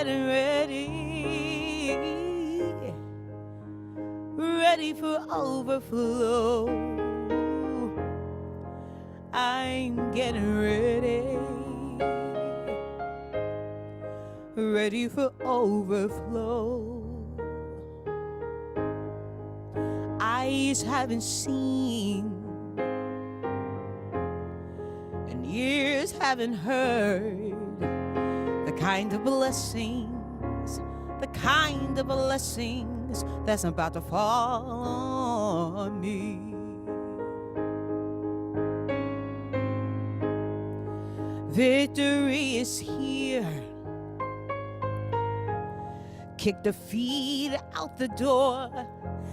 getting ready for overflow. I'm getting ready for overflow. Eyes haven't seen and ears haven't heard the kind of blessings that's about to fall on me. Victory is here. Kick the feet out the door.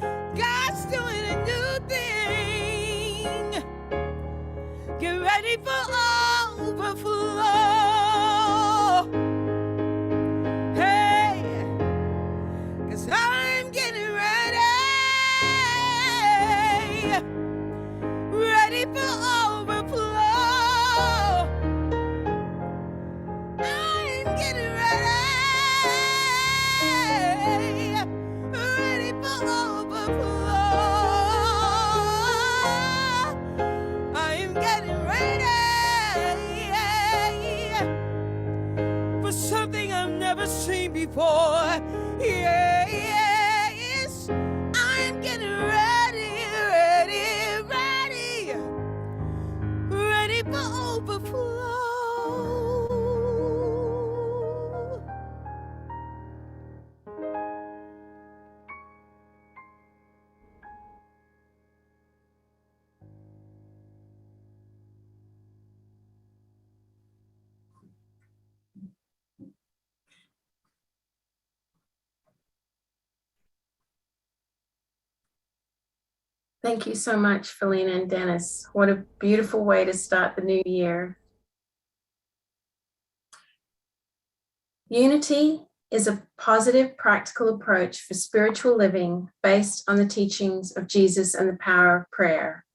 God's doing a new thing. Get ready for overflow. Hey, 'cause I'm getting ready for overflow. I'm getting ready for overflow. I'm getting ready for something I've never seen before. Yes, I'm getting ready for overflow. Thank you so much, Felina and Dennis. What a beautiful way to start the new year. Unity is a positive, practical approach for spiritual living based on the teachings of Jesus and the power of prayer.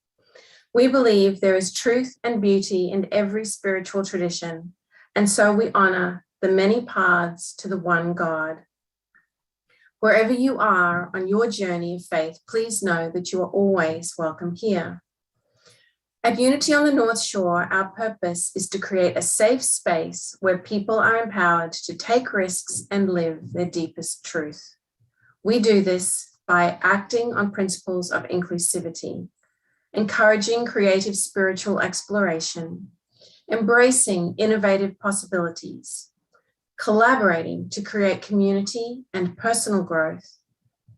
We believe there is truth and beauty in every spiritual tradition, and so we honor the many paths to the one God. Wherever you are on your journey of faith, please know that you are always welcome here. At Unity on the North Shore, our purpose is to create a safe space where people are empowered to take risks and live their deepest truth. We do this by acting on principles of inclusivity, encouraging creative spiritual exploration, embracing innovative possibilities, collaborating to create community and personal growth,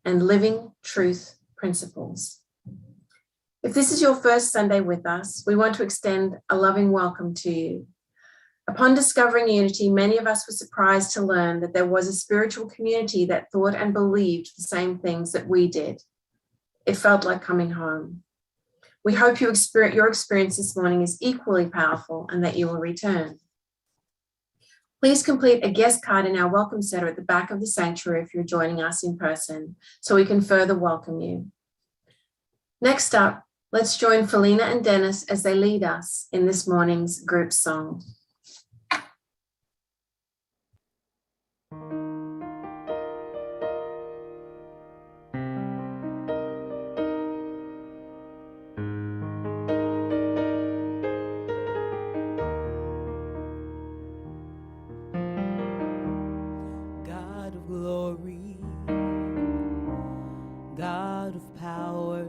and living truth principles. If this is your first Sunday with us, we want to extend a loving welcome to you. Upon discovering Unity, many of us were surprised to learn that there was a spiritual community that thought and believed the same things that we did. It felt like coming home. We hope your experience this morning is equally powerful and that you will return. Please complete a guest card in our welcome center at the back of the sanctuary if you're joining us in person, so we can further welcome you. Next up, let's join Felina and Dennis as they lead us in this morning's group song. God of power,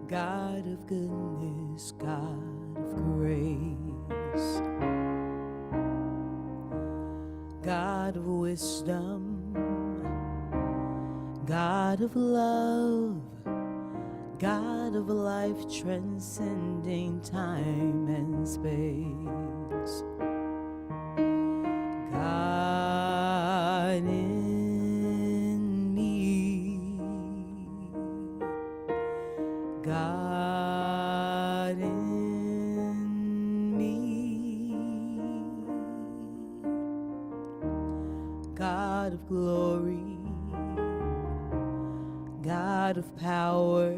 God of goodness, God of grace, God of wisdom, God of love, God of life transcending time and space, God in me, God in me, God of glory, God of power,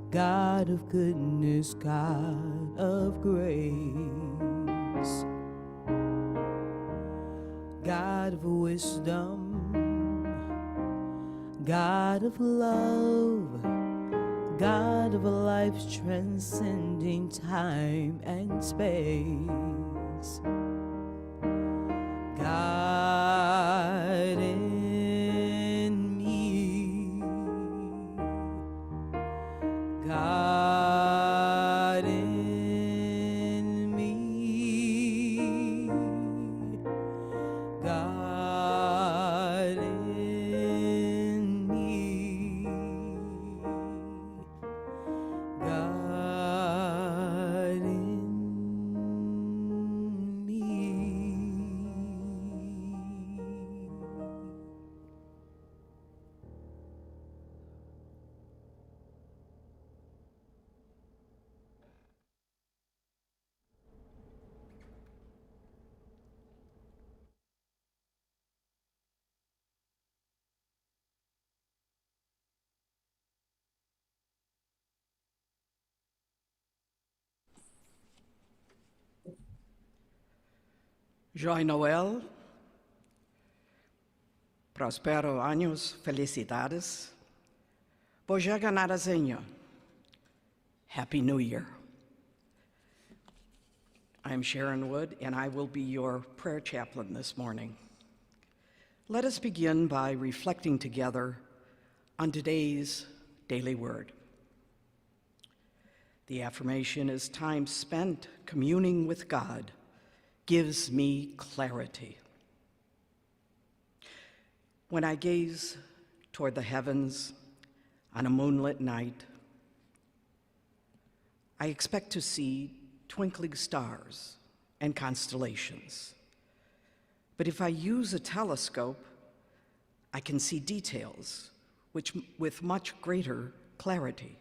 God of goodness, God of grace, God of wisdom, God of love, God of a life transcending time and space. God in me, God in me, God in me, God in me. Joy Noel, prospero años, felicidades. Božega narozenia. Happy New Year. I'm Sharon Wood, and I will be your prayer chaplain this morning. Let us begin by reflecting together on today's daily word. The affirmation is time spent communing with God gives me clarity. When I gaze toward the heavens on a moonlit night, I expect to see twinkling stars and constellations. But if I use a telescope, I can see details with much greater clarity.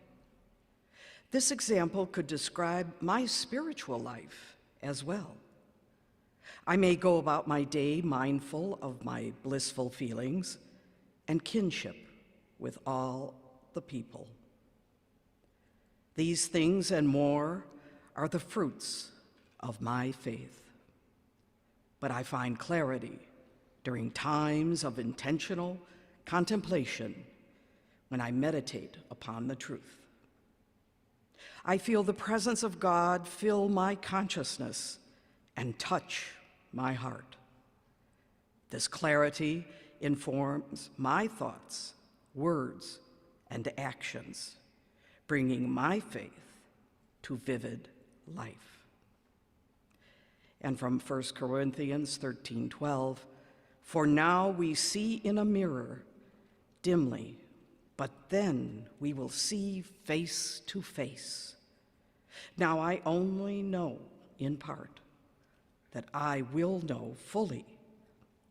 This example could describe my spiritual life as well. I may go about my day mindful of my blissful feelings and kinship with all the people. These things and more are the fruits of my faith. But I find clarity during times of intentional contemplation when I meditate upon the truth. I feel the presence of God fill my consciousness and touch my heart. This clarity informs my thoughts, words, and actions, bringing my faith to vivid life. And from 1 Corinthians 13:12, for now we see in a mirror dimly, but then we will see face to face. Now I only know in part, that I will know fully,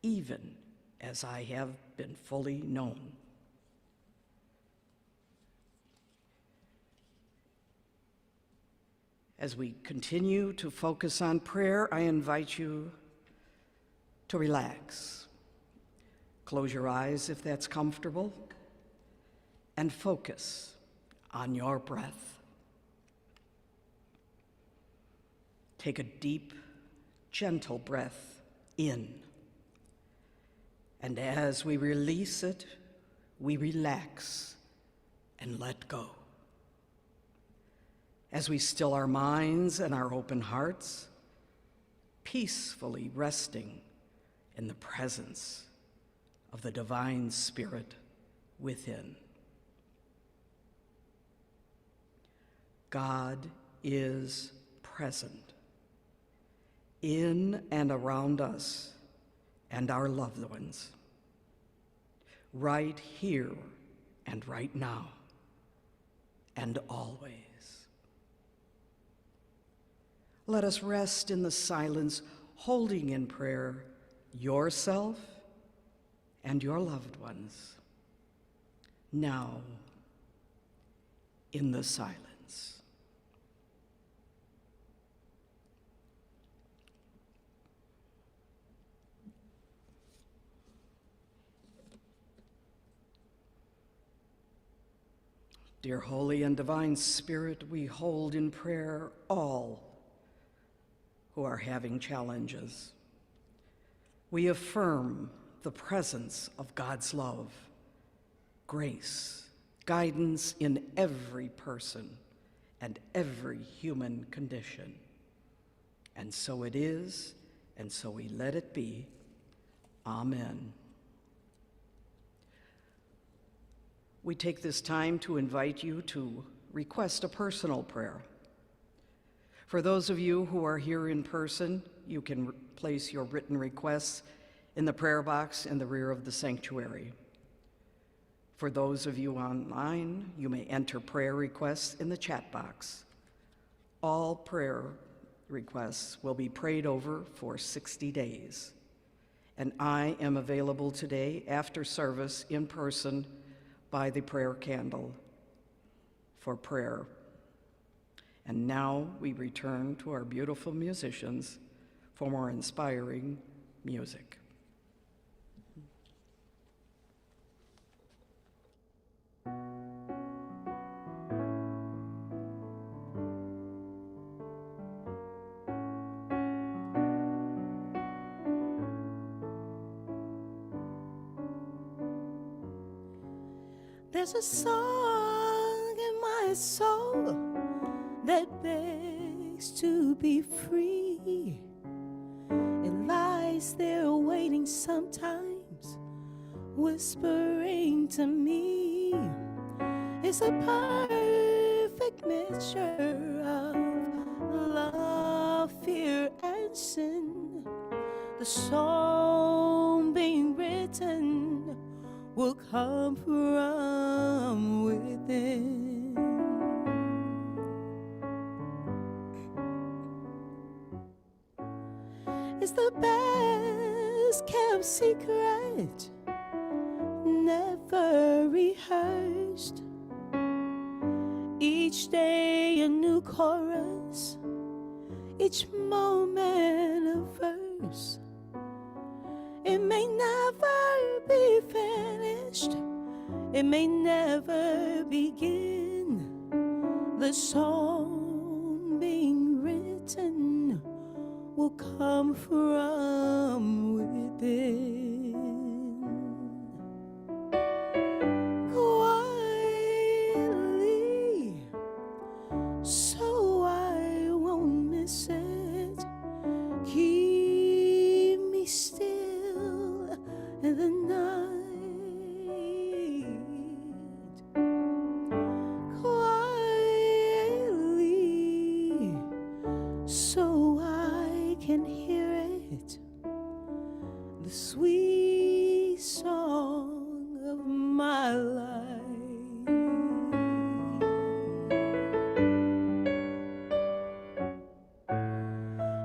even as I have been fully known. As we continue to focus on prayer, I invite you to relax. Close your eyes if that's comfortable, and focus on your breath. Take a deep, gentle breath in. And as we release it, we relax and let go. As we still our minds and our open hearts, peacefully resting in the presence of the divine Spirit within. God is present in and around us and our loved ones, right here and right now, and always. Let us rest in the silence, holding in prayer yourself and your loved ones, now in the silence. Dear Holy and Divine Spirit, we hold in prayer all who are having challenges. We affirm the presence of God's love, grace, guidance in every person and every human condition. And so it is, and so we let it be. Amen. We take this time to invite you to request a personal prayer. For those of you who are here in person, you can place your written requests in the prayer box in the rear of the sanctuary. For those of you online, you may enter prayer requests in the chat box. All prayer requests will be prayed over for 60 days. And I am available today after service in person by the prayer candle for prayer. And now we return to our beautiful musicians for more inspiring music. There's a song in my soul that begs to be free. It lies there waiting sometimes, whispering to me. It's a perfect mixture of love, fear, and sin. The song being written will come from within. It's the best kept secret, never rehearsed. Each day a new chorus, each moment a verse. It may never be finished, it may never begin. The song being written will come from within. Quietly, so I won't miss it. Keep me still in the night, quietly, so I can hear it, the sweet song of my life.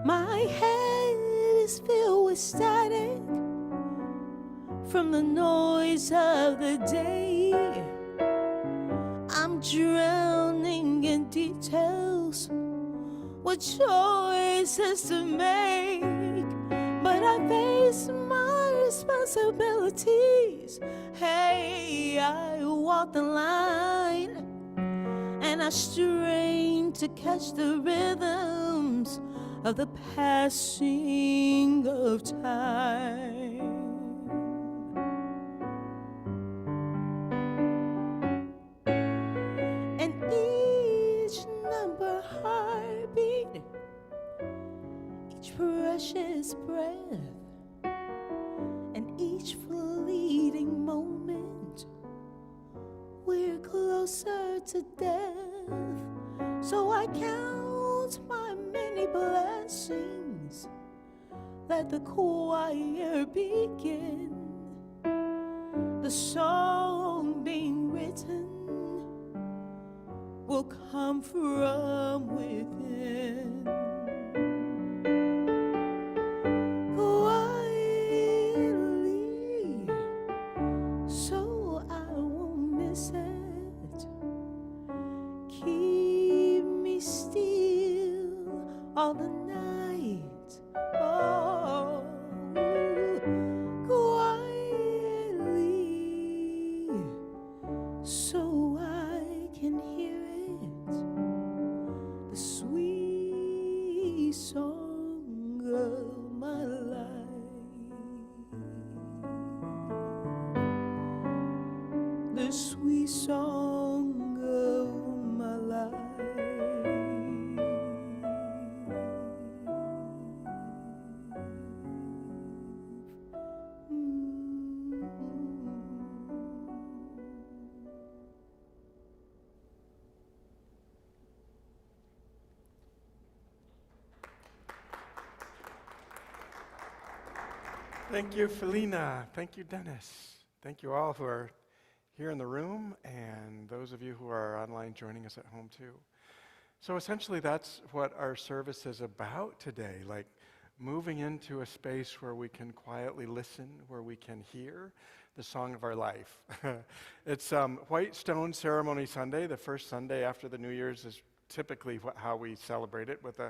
My head is filled with static from the noise of the day. I'm drowning in details, what choices to make. But I face my responsibilities. Hey, I walk the line, and I strain to catch the rhythms of the passing of time. And each number heartbeat, each precious breath, and each fleeting moment, we're closer to death. So I count my many blessings, let the choir begin. The song being written will come from within. Quietly, so I won't miss it. Keep me still all the night. Oh, quietly, so I can hear it, the sweet song of my life. Thank you, Felina. Thank you, Dennis. Thank you all who are here in the room and those of you who are online joining us at home too. So essentially that's what our service is about today, like moving into a space where we can quietly listen, where we can hear the song of our life. It's White Stone Ceremony Sunday. The first Sunday after the New Year's is typically how we celebrate it, with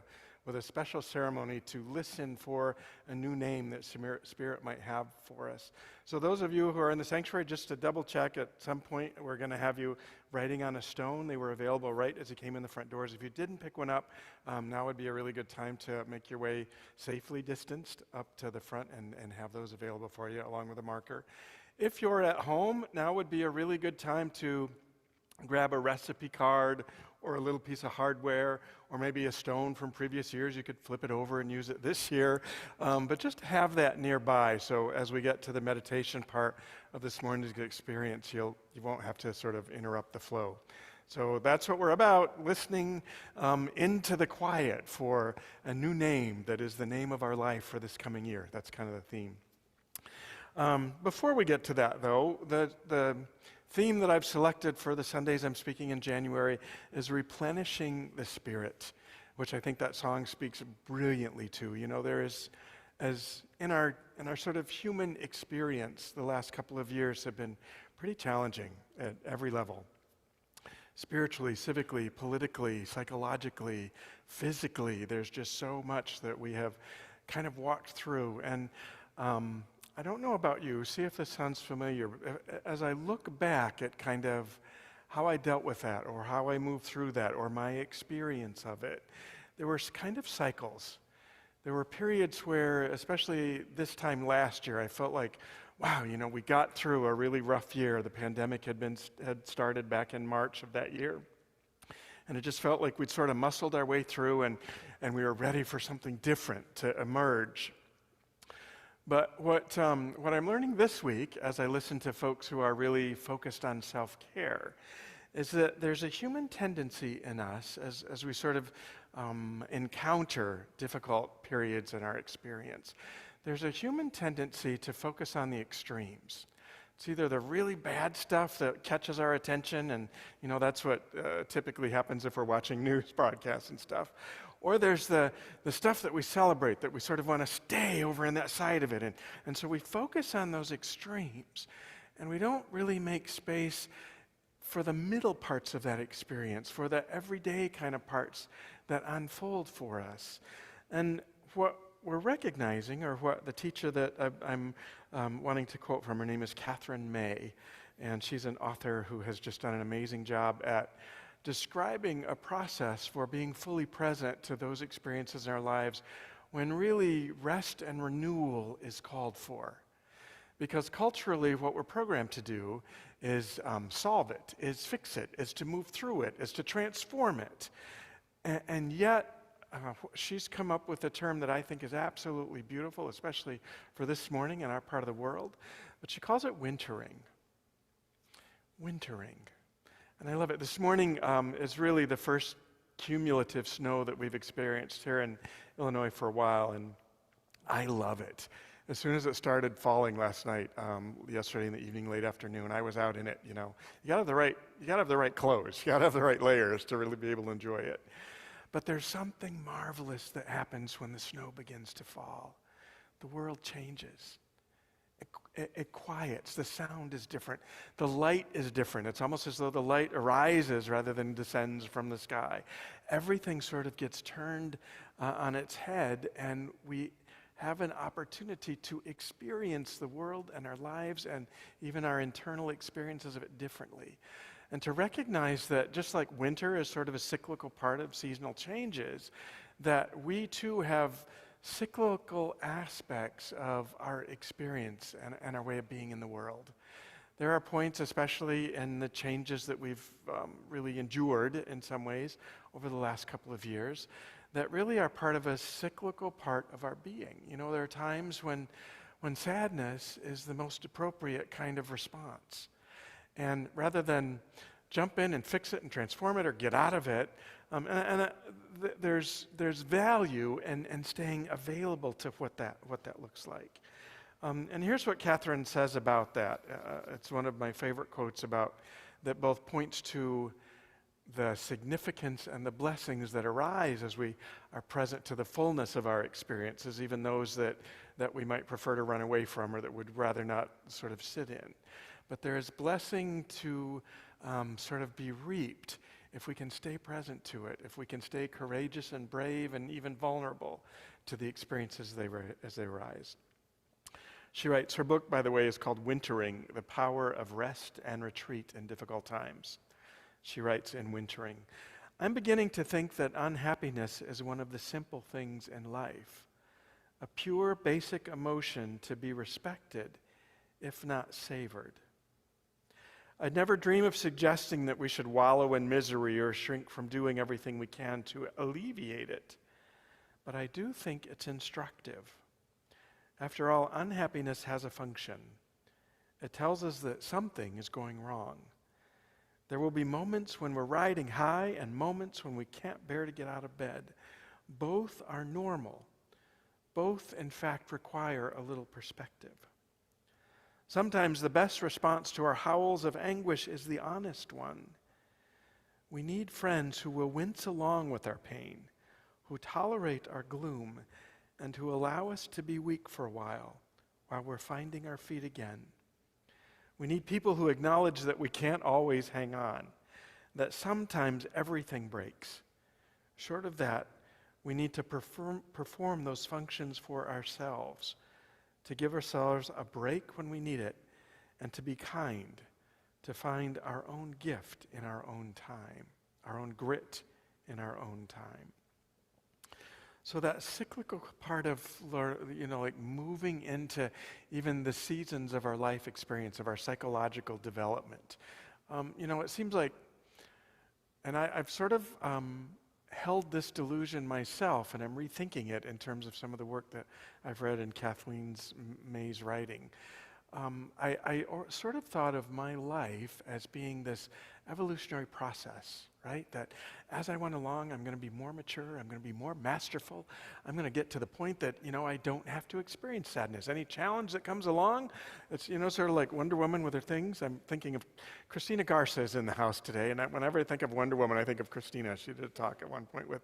a special ceremony to listen for a new name that Spirit might have for us. So those of you who are in the sanctuary, just to double check, at some point we're going to have you writing on a stone. They were available right as you came in the front doors. If you didn't pick one up, now would be a really good time to make your way safely distanced up to the front and have those available for you along with a marker. If you're at home, now would be a really good time to grab a recipe card or a little piece of hardware, or maybe a stone from previous years. You could flip it over and use it this year, but just have that nearby, so as we get to the meditation part of this morning's experience, you won't have to sort of interrupt the flow. So that's what we're about, listening into the quiet for a new name that is the name of our life for this coming year. That's kind of the theme. Before we get to that, though, the theme that I've selected for the Sundays I'm speaking in January is replenishing the Spirit, which I think that song speaks brilliantly to. You know, there is, as in our sort of human experience, the last couple of years have been pretty challenging at every level. Spiritually, civically, politically, psychologically, physically, there's just so much that we have kind of walked through. And I don't know about you, see if this sounds familiar. As I look back at kind of how I dealt with that, or how I moved through that, or my experience of it, there were kind of cycles. There were periods where, especially this time last year, I felt like, wow, you know, we got through a really rough year. The pandemic had started back in March of that year. And it just felt like we'd sort of muscled our way through, and we were ready for something different to emerge. But what I'm learning this week, as I listen to folks who are really focused on self-care, is that there's a human tendency in us, as we sort of encounter difficult periods in our experience, there's a human tendency to focus on the extremes. It's either the really bad stuff that catches our attention, and you know that's what typically happens if we're watching news broadcasts and stuff, or there's the stuff that we celebrate, that we sort of want to stay over in that side of it. And so we focus on those extremes, and we don't really make space for the middle parts of that experience, for the everyday kind of parts that unfold for us. And what we're recognizing, or what the teacher that I'm wanting to quote from, her name is Catherine May, and she's an author who has just done an amazing job at describing a process for being fully present to those experiences in our lives when really rest and renewal is called for. Because culturally, what we're programmed to do is solve it, is fix it, is to move through it, is to transform it. And yet, she's come up with a term that I think is absolutely beautiful, especially for this morning in our part of the world, but she calls it wintering. Wintering. And I love it. This morning is really the first cumulative snow that we've experienced here in Illinois for a while, and I love it. As soon as it started falling last night, yesterday in the evening, late afternoon, I was out in it. You know, you gotta have the right clothes, you gotta have the right layers to really be able to enjoy it. But there's something marvelous that happens when the snow begins to fall. The world changes. It quiets. The sound is different. The light is different. It's almost as though the light arises rather than descends from the sky. Everything sort of gets turned on its head, and we have an opportunity to experience the world and our lives and even our internal experiences of it differently. And to recognize that just like winter is sort of a cyclical part of seasonal changes, that we too have cyclical aspects of our experience and our way of being in the world. There are points, especially in the changes that we've really endured in some ways over the last couple of years, that really are part of a cyclical part of our being. You know, there are times when sadness is the most appropriate kind of response. And rather than jump in and fix it and transform it or get out of it, there's value in staying available to what that looks like. And here's what Catherine says about that. It's one of my favorite quotes about that both points to the significance and the blessings that arise as we are present to the fullness of our experiences, even those that we might prefer to run away from or that would rather not sort of sit in. But there is blessing to sort of be reaped if we can stay present to it, if we can stay courageous and brave and even vulnerable to the experiences as they arise. She writes, her book, by the way, is called Wintering, The Power of Rest and Retreat in Difficult Times. She writes in Wintering, I'm beginning to think that unhappiness is one of the simple things in life, a pure basic emotion to be respected, if not savored. I'd never dream of suggesting that we should wallow in misery or shrink from doing everything we can to alleviate it, but I do think it's instructive. After all, unhappiness has a function. It tells us that something is going wrong. There will be moments when we're riding high and moments when we can't bear to get out of bed. Both are normal. Both, in fact, require a little perspective. Sometimes the best response to our howls of anguish is the honest one. We need friends who will wince along with our pain, who tolerate our gloom, and who allow us to be weak for a while we're finding our feet again. We need people who acknowledge that we can't always hang on, that sometimes everything breaks. Short of that, we need to perform those functions for ourselves, to give ourselves a break when we need it, and to be kind, to find our own gift in our own time, our own grit in our own time. So that cyclical part of, like moving into even the seasons of our life experience, of our psychological development. It seems like, and I've sort of held this delusion myself, and I'm rethinking it in terms of some of the work that I've read in Kathleen May's writing. I sort of thought of my life as being this evolutionary process, right? That as I went along, I'm going to be more mature, I'm going to be more masterful, I'm going to get to the point that, I don't have to experience sadness. Any challenge that comes along, it's, sort of like Wonder Woman with her things. I'm thinking of Christina Garza is in the house today, and whenever I think of Wonder Woman, I think of Christina. She did a talk at one point with,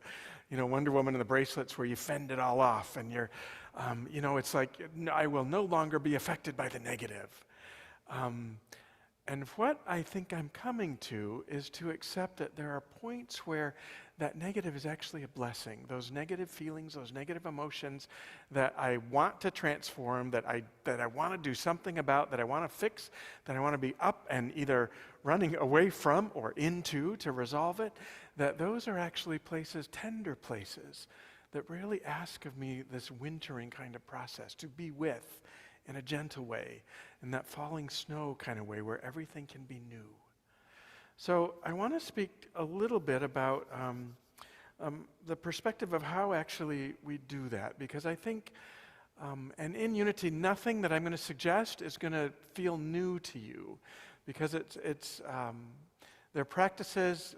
Wonder Woman and the bracelets where you fend it all off, and you're, it's like, I will no longer be affected by the negative. And what I think I'm coming to is to accept that there are points where that negative is actually a blessing. Those negative feelings, those negative emotions that I want to transform, that I want to do something about, that I want to fix, that I want to be up and either running away from or into to resolve it, that those are actually places, tender places, that really ask of me this wintering kind of process, to be with in a gentle way, in that falling snow kind of way where everything can be new. So I want to speak a little bit about the perspective of how actually we do that, because I think, and in Unity, nothing that I'm going to suggest is going to feel new to you, because there are practices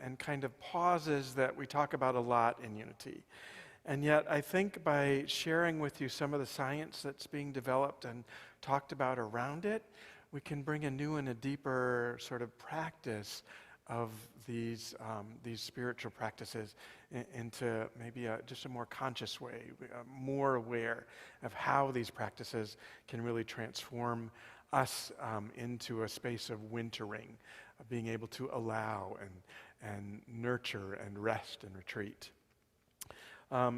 and kind of pauses that we talk about a lot in Unity. And yet, I think by sharing with you some of the science that's being developed and talked about around it, we can bring a new and a deeper sort of practice of these spiritual practices into maybe just a more conscious way, more aware of how these practices can really transform us into a space of wintering, of being able to allow and nurture and rest and retreat.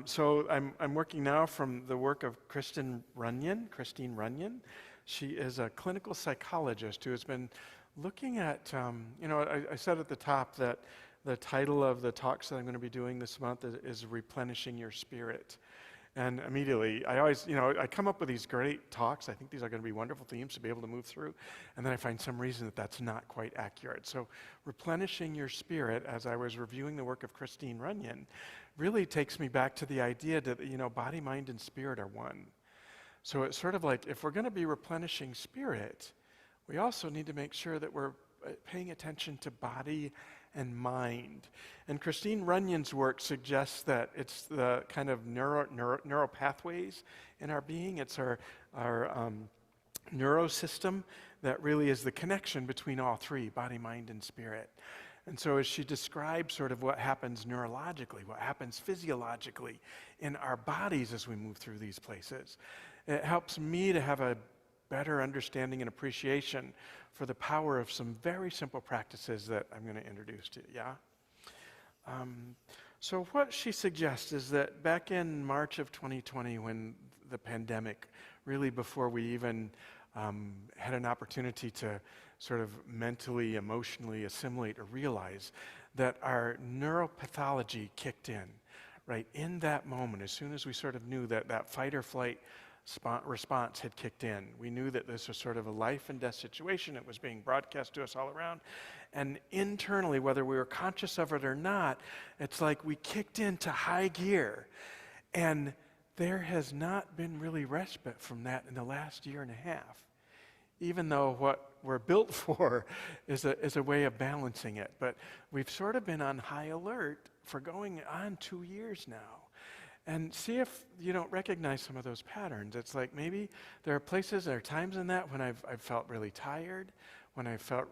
So I'm working now from the work of Christine Runyon. She is a clinical psychologist who has been looking at, I said at the top that the title of the talks that I'm going to be doing this month is Replenishing Your Spirit. And immediately, I always, I come up with these great talks. I think these are going to be wonderful themes to be able to move through. And then I find some reason that that's not quite accurate. So replenishing your spirit, as I was reviewing the work of Christine Runyon, really takes me back to the idea that, body, mind, and spirit are one. So it's sort of like, if we're going to be replenishing spirit, we also need to make sure that we're paying attention to body and mind. And Christine Runyon's work suggests that it's the kind of neural pathways in our being. It's our neurosystem that really is the connection between all three, body, mind, and spirit. And so as she describes sort of what happens neurologically, what happens physiologically in our bodies as we move through these places, it helps me to have a better understanding and appreciation for the power of some very simple practices that I'm going to introduce to you, yeah? So what she suggests is that back in March of 2020, when the pandemic, really before we even had an opportunity to sort of mentally, emotionally assimilate or realize that our neuropathology kicked in, right? In that moment, as soon as we sort of knew that that fight or flight response had kicked in, we knew that this was sort of a life and death situation. It was being broadcast to us all around. And internally, whether we were conscious of it or not, it's like we kicked into high gear. And there has not been really respite from that in the last year and a half, even though what we're built for is a way of balancing it. But we've sort of been on high alert for going on 2 years now. And see if you don't recognize some of those patterns. It's like maybe there are places, there are times in that when I've felt really tired, when I felt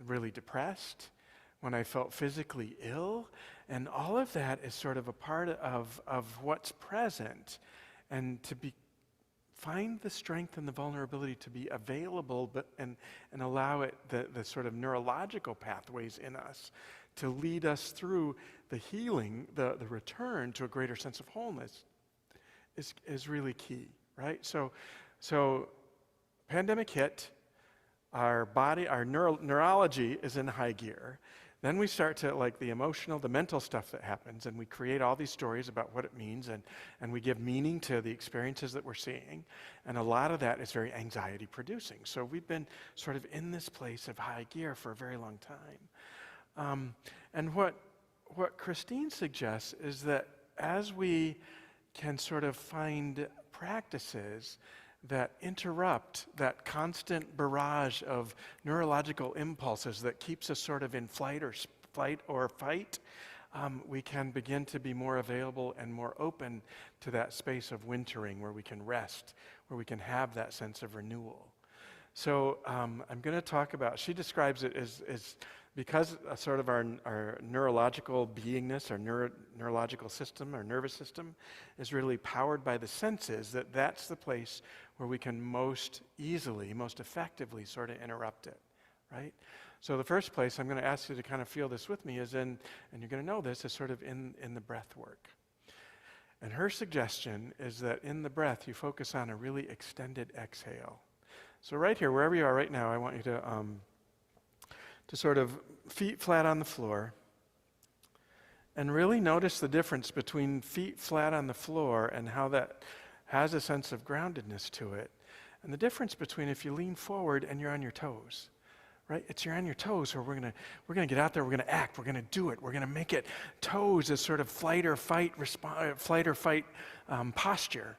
really depressed, when I felt physically ill, and all of that is sort of a part of what's present. And to find the strength and the vulnerability to be available and allow it, the sort of neurological pathways in us to lead us through the healing, the return to a greater sense of wholeness is really key, right? So pandemic hit, our body, our neurology is in high gear. Then we start to, like, the emotional, the mental stuff that happens, and we create all these stories about what it means, and we give meaning to the experiences that we're seeing, and a lot of that is very anxiety producing. So we've been sort of in this place of high gear for a very long time. And what Christine suggests is that as we can sort of find practices that interrupt that constant barrage of neurological impulses that keeps us sort of in flight or fight, we can begin to be more available and more open to that space of wintering where we can rest, where we can have that sense of renewal. So I'm going to talk about, she describes it as because sort of our neurological beingness, our neurological system, our nervous system is really powered by the senses, that's the place where we can most easily, most effectively sort of interrupt it, right? So the first place I'm going to ask you to kind of feel this with me is in, and you're going to know this, is sort of in the breath work. And her suggestion is that in the breath, you focus on a really extended exhale. So right here, wherever you are right now, I want you to sort of feet flat on the floor and really notice the difference between feet flat on the floor and how that has a sense of groundedness to it, and the difference between if you lean forward and you're on your toes, right? It's you're on your toes, or we're gonna get out there, we're gonna act, we're gonna do it, we're gonna make it. Toes is sort of flight or fight posture.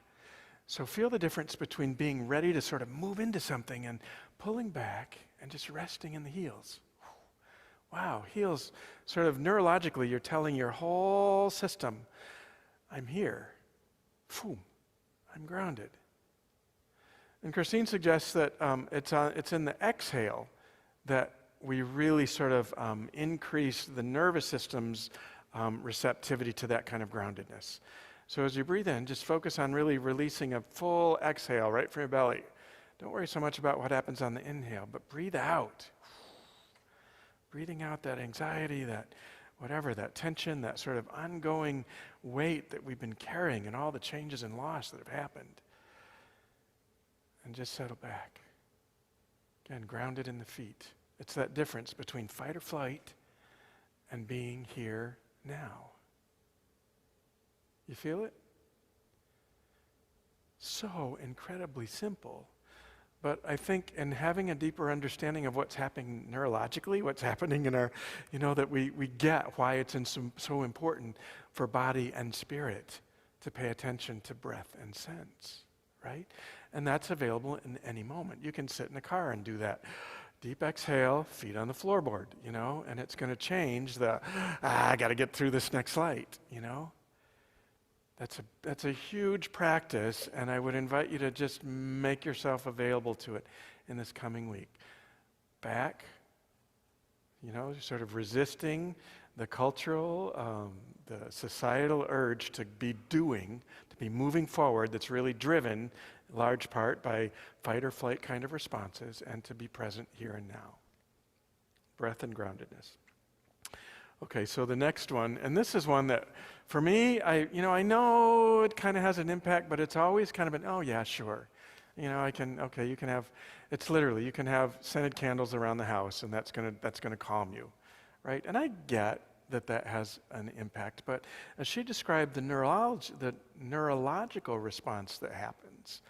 So feel the difference between being ready to sort of move into something and pulling back and just resting in the heels. Wow, heels, sort of neurologically, you're telling your whole system, I'm here. Boom, I'm grounded. And Christine suggests that it's in the exhale that we really sort of increase the nervous system's receptivity to that kind of groundedness. So as you breathe in, just focus on really releasing a full exhale right from your belly. Don't worry so much about what happens on the inhale, but breathe out. Breathing out that anxiety, that whatever, that tension, that sort of ongoing weight that we've been carrying and all the changes and loss that have happened. And just settle back. Again, grounded in the feet. It's that difference between fight or flight and being here now. You feel it? So incredibly simple. But I think in having a deeper understanding of what's happening neurologically, what's happening in our, that we get why it's so important for body and spirit to pay attention to breath and sense, right? And that's available in any moment. You can sit in a car and do that. Deep exhale, feet on the floorboard, and it's going to change I got to get through this next light, That's a huge practice, and I would invite you to just make yourself available to it in this coming week. Back, sort of resisting the cultural, the societal urge to be doing, to be moving forward, that's really driven in large part by fight or flight kind of responses, and to be present here and now. Breath and groundedness. Okay, so the next one, and this is one that, for me, I know it kind of has an impact, but it's always kind of an, oh yeah, sure. You can have, it's literally, you can have scented candles around the house, and that's gonna calm you, right? And I get that has an impact, but as she described the neurological response that happens,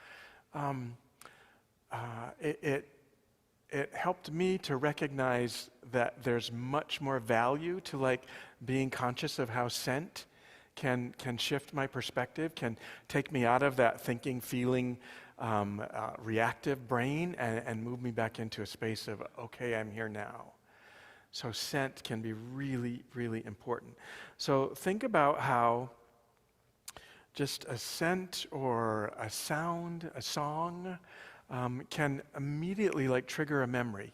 it helped me to recognize that there's much more value to being conscious of how scent can shift my perspective, can take me out of that thinking, feeling, reactive brain and move me back into a space of, okay, I'm here now. So scent can be really, really important. So think about how just a scent or a sound, a song, can immediately trigger a memory,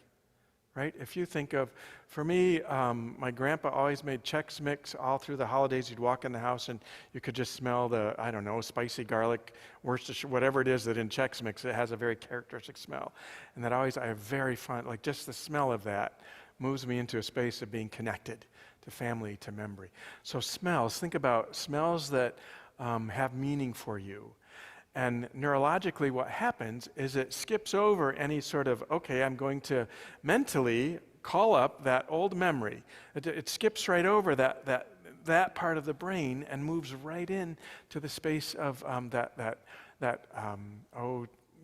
right? If you think of, for me, my grandpa always made Chex Mix all through the holidays. You'd walk in the house and you could just smell the, spicy garlic, Worcestershire, whatever it is that in Chex Mix, it has a very characteristic smell. And that always, I have very fun, just the smell of that moves me into a space of being connected to family, to memory. So smells, think about smells that have meaning for you. And neurologically, what happens is it skips over any sort of, okay, I'm going to mentally call up that old memory. It skips right over that part of the brain and moves right in to the space of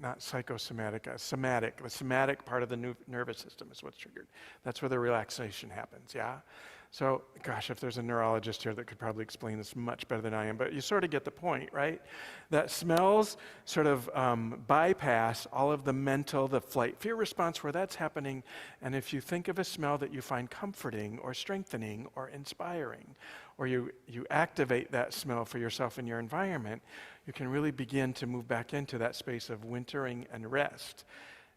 not psychosomatic, somatic. The somatic part of the nervous system is what's triggered. That's where the relaxation happens, yeah? So, gosh, if there's a neurologist here that could probably explain this much better than I am, but you sort of get the point, right? That smells sort of bypass all of the mental, the flight fear response where that's happening. And if you think of a smell that you find comforting or strengthening or inspiring, or you activate that smell for yourself in your environment, you can really begin to move back into that space of wintering and rest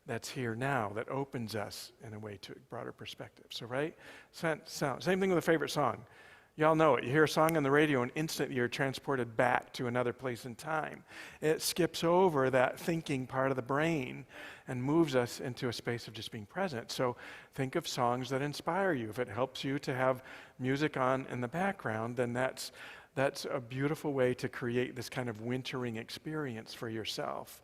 that's here now, that opens us in a way to a broader perspective. So, right? Sound. Same thing with a favorite song. Y'all know it. You hear a song on the radio and instantly you're transported back to another place in time. It skips over that thinking part of the brain and moves us into a space of just being present. So think of songs that inspire you. If it helps you to have music on in the background, then that's a beautiful way to create this kind of wintering experience for yourself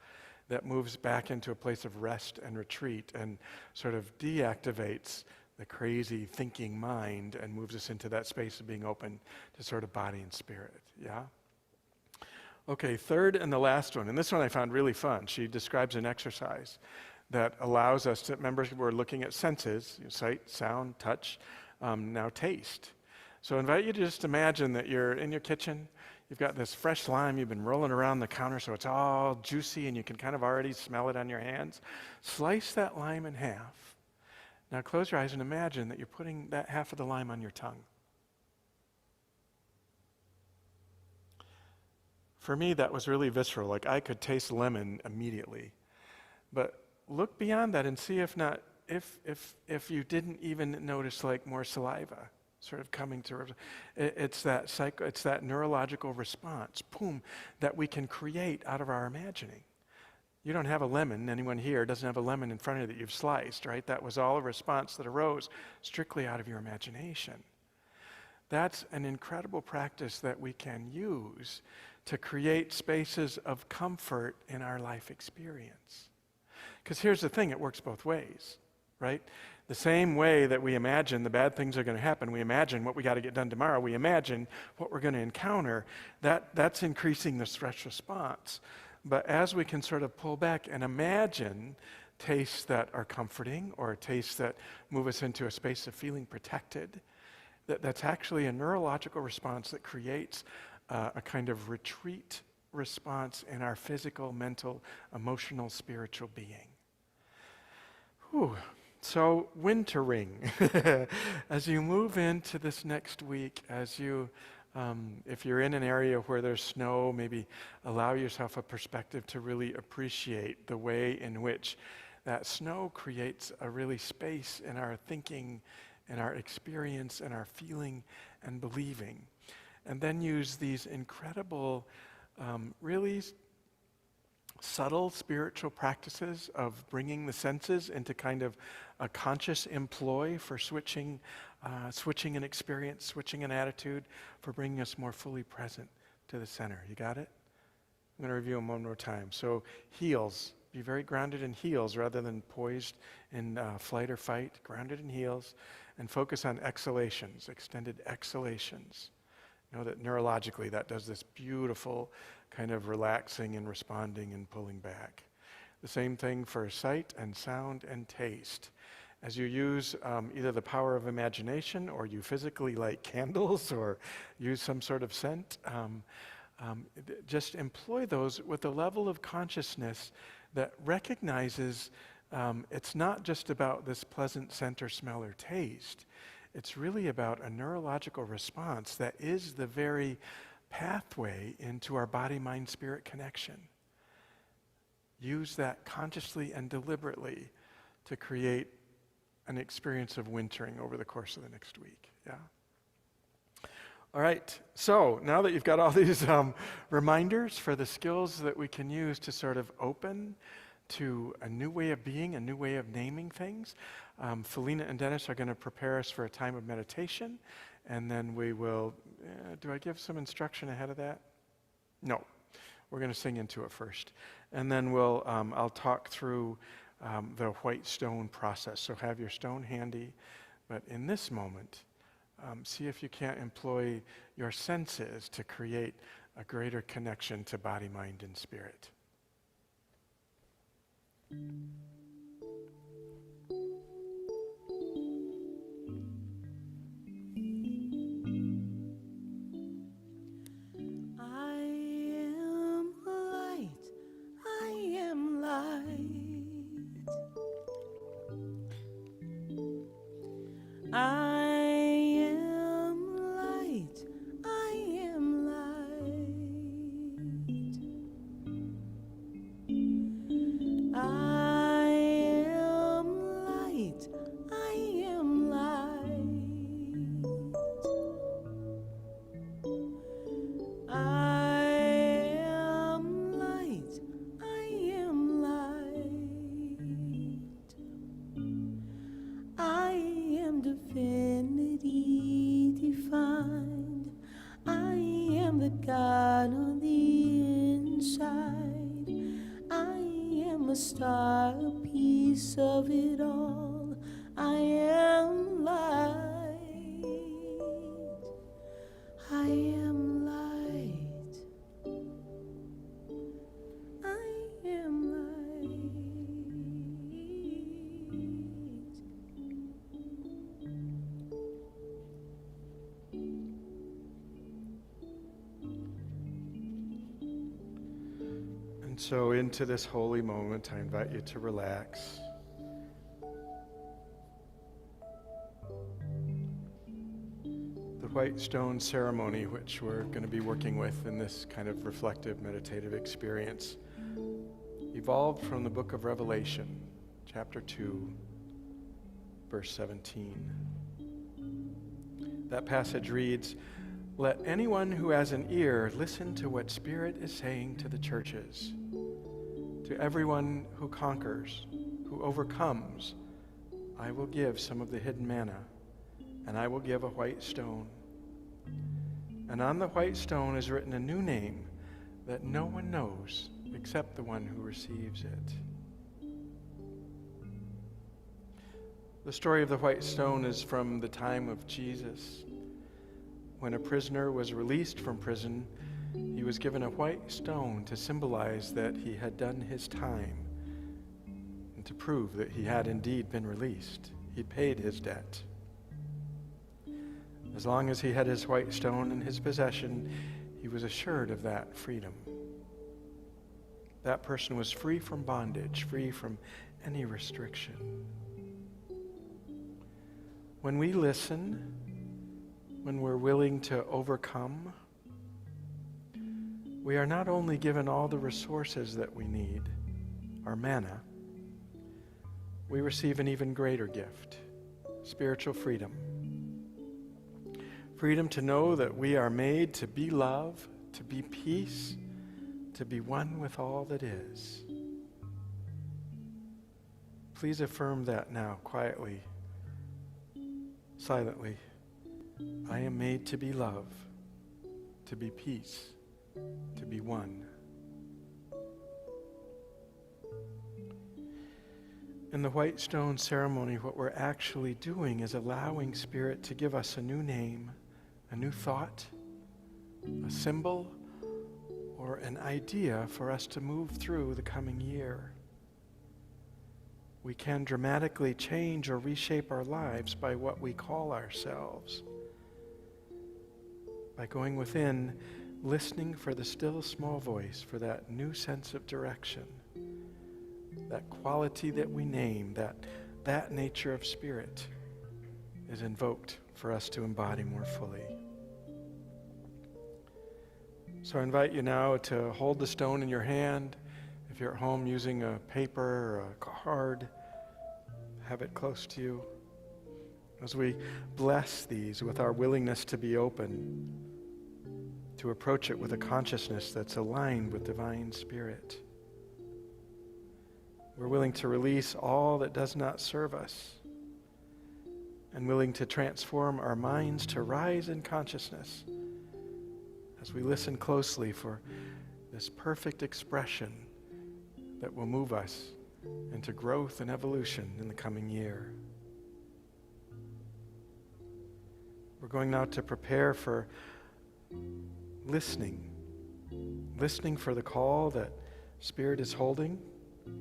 that moves back into a place of rest and retreat and sort of deactivates the crazy thinking mind and moves us into that space of being open to sort of body and spirit, yeah? Okay, third and the last one, and this one I found really fun. She describes an exercise that allows us to, remember we're looking at senses, sight, sound, touch, now taste. So I invite you to just imagine that you're in your kitchen. You've got this fresh lime you've been rolling around the counter so it's all juicy and you can kind of already smell it on your hands. Slice that lime in half. Now close your eyes and imagine that you're putting that half of the lime on your tongue. For me, that was really visceral. I could taste lemon immediately. But look beyond that and see if you didn't even notice more saliva sort of coming through. It's that neurological response, boom, that we can create out of our imagining. You don't have a lemon, anyone here doesn't have a lemon in front of you that you've sliced, right? That was all a response that arose strictly out of your imagination. That's an incredible practice that we can use to create spaces of comfort in our life experience. Because here's the thing, it works both ways, right? The same way that we imagine the bad things are going to happen, we imagine what we got to get done tomorrow, we imagine what we're going to encounter, that's increasing the stress response. But as we can sort of pull back and imagine tastes that are comforting or tastes that move us into a space of feeling protected, that's actually a neurological response that creates a kind of retreat response in our physical, mental, emotional, spiritual being. Whew. So wintering, as you move into this next week, as you If you're in an area where there's snow, maybe allow yourself a perspective to really appreciate the way in which that snow creates a really space in our thinking, in our experience, in our feeling and believing. And then use these incredible, really subtle spiritual practices of bringing the senses into kind of a conscious employ for switching an experience, switching an attitude, for bringing us more fully present to the center. You got it? I'm going to review them one more time. So heels, be very grounded in heels rather than poised in flight or fight, grounded in heels, and focus on exhalations, extended exhalations. Know that neurologically that does this beautiful kind of relaxing and responding and pulling back. The same thing for sight and sound and taste. As you use either the power of imagination, or you physically light candles or use some sort of scent, just employ those with a level of consciousness that recognizes it's not just about this pleasant scent or smell or taste. It's really about a neurological response that is the very pathway into our body-mind-spirit connection. Use that consciously and deliberately to create an experience of wintering over the course of the next week. Yeah? All right, so now that you've got all these reminders for the skills that we can use to sort of open to a new way of being, a new way of naming things, Felina and Dennis are going to prepare us for a time of meditation, and then we will, do I give some instruction ahead of that? No, we're going to sing into it first. And then I'll talk through the white stone process. So have your stone handy, but in this moment, see if you can't employ your senses to create a greater connection to body, mind, and spirit. Divinity defined. I am the God on the inside. I am a star, a piece of it all. I am light. I am light. I am light. So into this holy moment, I invite you to relax. The white stone ceremony, which we're going to be working with in this kind of reflective, meditative experience, evolved from the book of Revelation, chapter 2, verse 17. That passage reads, "Let anyone who has an ear listen to what Spirit is saying to the churches. To everyone who conquers, who overcomes, I will give some of the hidden manna, and I will give a white stone. And on the white stone is written a new name that no one knows except the one who receives it." The story of the white stone is from the time of Jesus. When a prisoner was released from prison, he was given a white stone to symbolize that he had done his time and to prove that he had indeed been released. He'd paid his debt. As long as he had his white stone in his possession, he was assured of that freedom. That person was free from bondage, free from any restriction. When we listen, when we're willing to overcome, we are not only given all the resources that we need, our manna, we receive an even greater gift, spiritual freedom. Freedom to know that we are made to be love, to be peace, to be one with all that is. Please affirm that now, quietly, silently. I am made to be love, to be peace, to be one. In the white stone ceremony, what we're actually doing is allowing Spirit to give us a new name, a new thought, a symbol, or an idea for us to move through the coming year. We can dramatically change or reshape our lives by what we call ourselves. By going within, listening for the still small voice, for that new sense of direction, that quality that we name, that nature of Spirit is invoked for us to embody more fully. So I invite you now to hold the stone in your hand. If you're at home using a paper or a card, have it close to you. As we bless these with our willingness to be open, to approach it with a consciousness that's aligned with divine Spirit. We're willing to release all that does not serve us and willing to transform our minds to rise in consciousness as we listen closely for this perfect expression that will move us into growth and evolution in the coming year. We're going now to prepare for listening for the call that Spirit is holding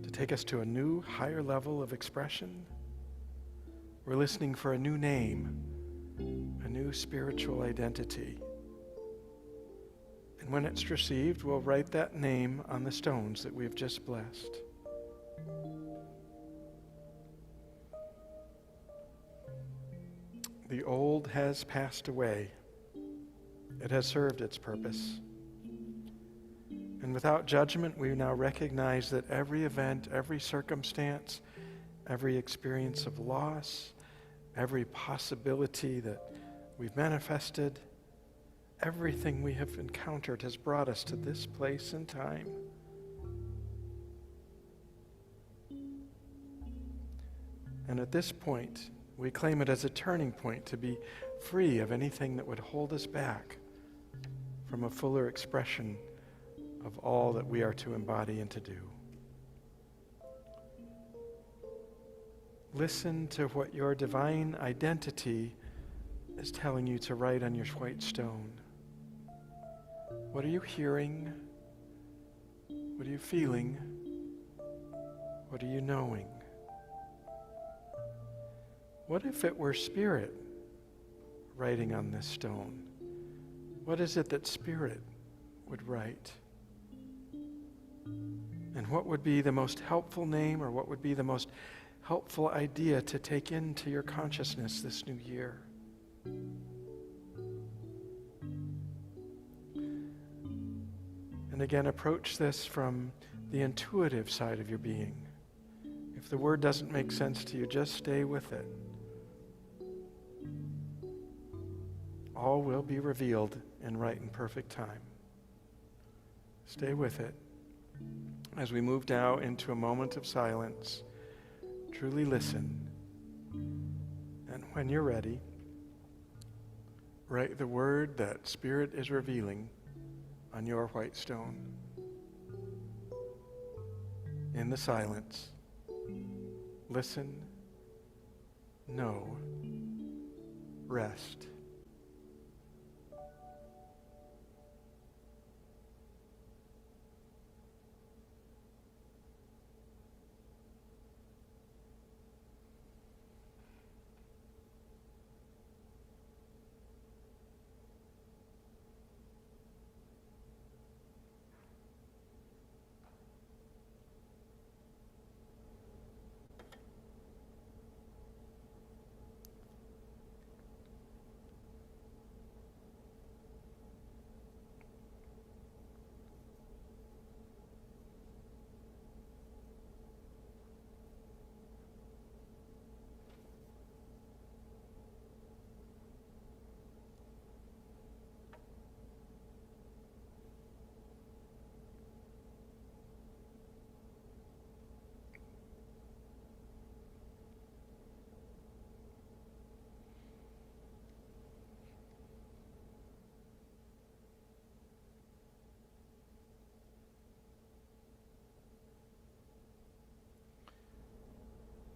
to take us to a new, higher level of expression. We're listening for a new name, a new spiritual identity. And when it's received, we'll write that name on the stones that we've just blessed. The old has passed away. It has served its purpose. And without judgment, we now recognize that every event, every circumstance, every experience of loss, every possibility that we've manifested, everything we have encountered has brought us to this place and time. And at this point, we claim it as a turning point to be free of anything that would hold us back from a fuller expression of all that we are to embody and to do. Listen to what your divine identity is telling you to write on your white stone. What are you hearing? What are you feeling? What are you knowing? What if it were Spirit writing on this stone? What is it that Spirit would write? And what would be the most helpful name, or what would be the most helpful idea to take into your consciousness this new year? And again, approach this from the intuitive side of your being. If the word doesn't make sense to you, just stay with it. All will be revealed in right and perfect time. Stay with it. As we move now into a moment of silence, truly listen. And when you're ready, write the word that Spirit is revealing on your white stone. In the silence, listen, know, rest.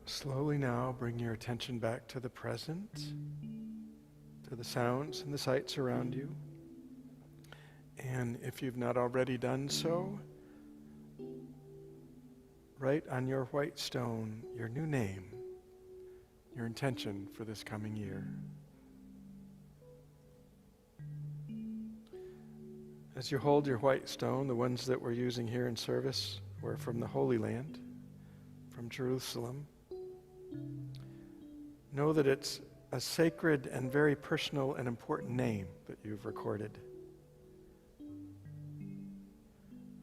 Slowly now bring your attention back to the present, to the sounds and the sights around you. And if you've not already done so, write on your white stone your new name, your intention for this coming year. As you hold your white stone, the ones that we're using here in service were from the Holy Land, from Jerusalem. Know that it's a sacred and very personal and important name that you've recorded.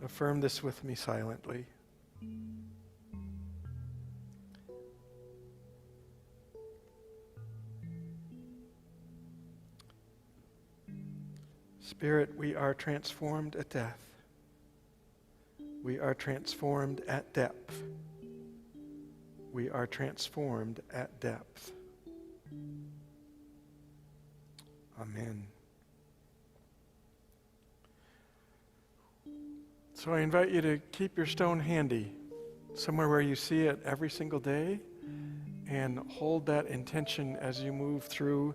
Affirm this with me silently. Spirit, we are transformed at death. We are transformed at depth. We are transformed at depth. Amen. So I invite you to keep your stone handy, somewhere where you see it every single day, and hold that intention as you move through,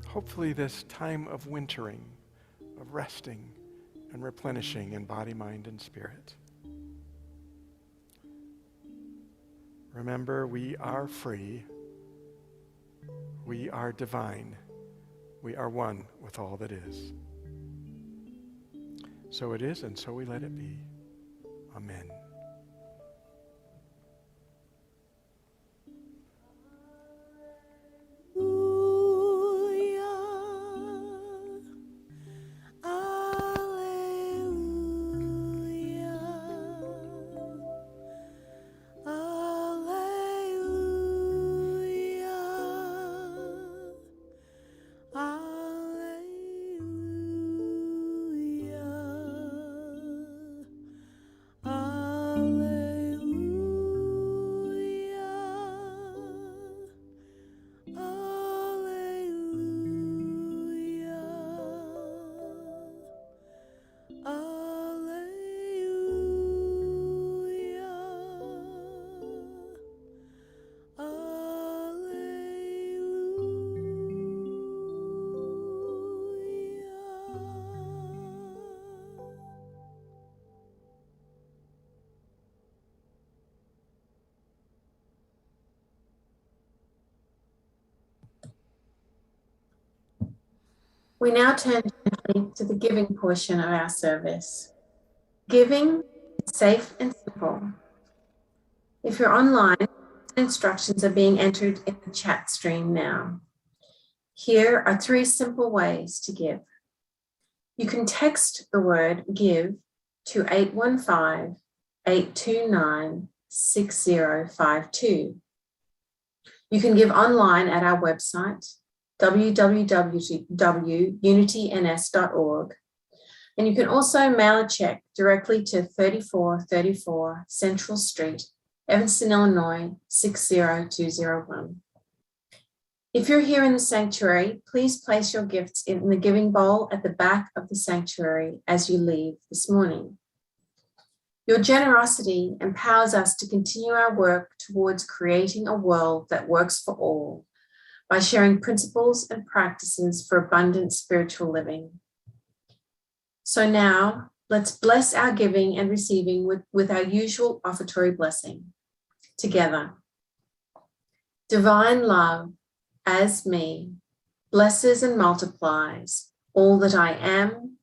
hopefully, this time of wintering, of resting and replenishing in body, mind, and spirit. Remember, we are free. We are divine. We are one with all that is. So it is, and so we let it be. Amen. We now turn gently to the giving portion of our service. Giving is safe and simple. If you're online, instructions are being entered in the chat stream now. Here are 3 simple ways to give. You can text the word give to 815-829-6052. You can give online at our website, www.unityns.org. And you can also mail a check directly to 3434 Central Street, Evanston, Illinois, 60201. If you're here in the sanctuary, please place your gifts in the giving bowl at the back of the sanctuary as you leave this morning. Your generosity empowers us to continue our work towards creating a world that works for all by sharing principles and practices for abundant spiritual living. So now, let's bless our giving and receiving with our usual offertory blessing. Together. Divine love, as me, blesses and multiplies all that I am,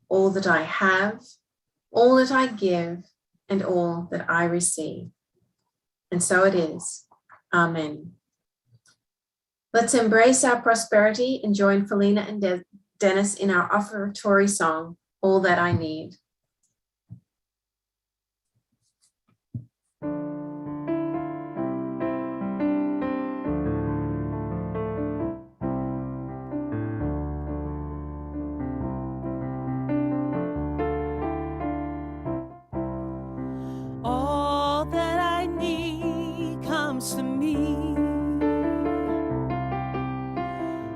all that I have, all that I give, and all that I receive. And so it is. Amen. Let's embrace our prosperity and join Felina and Dennis in our offertory song, All That I Need. All that I need comes to me.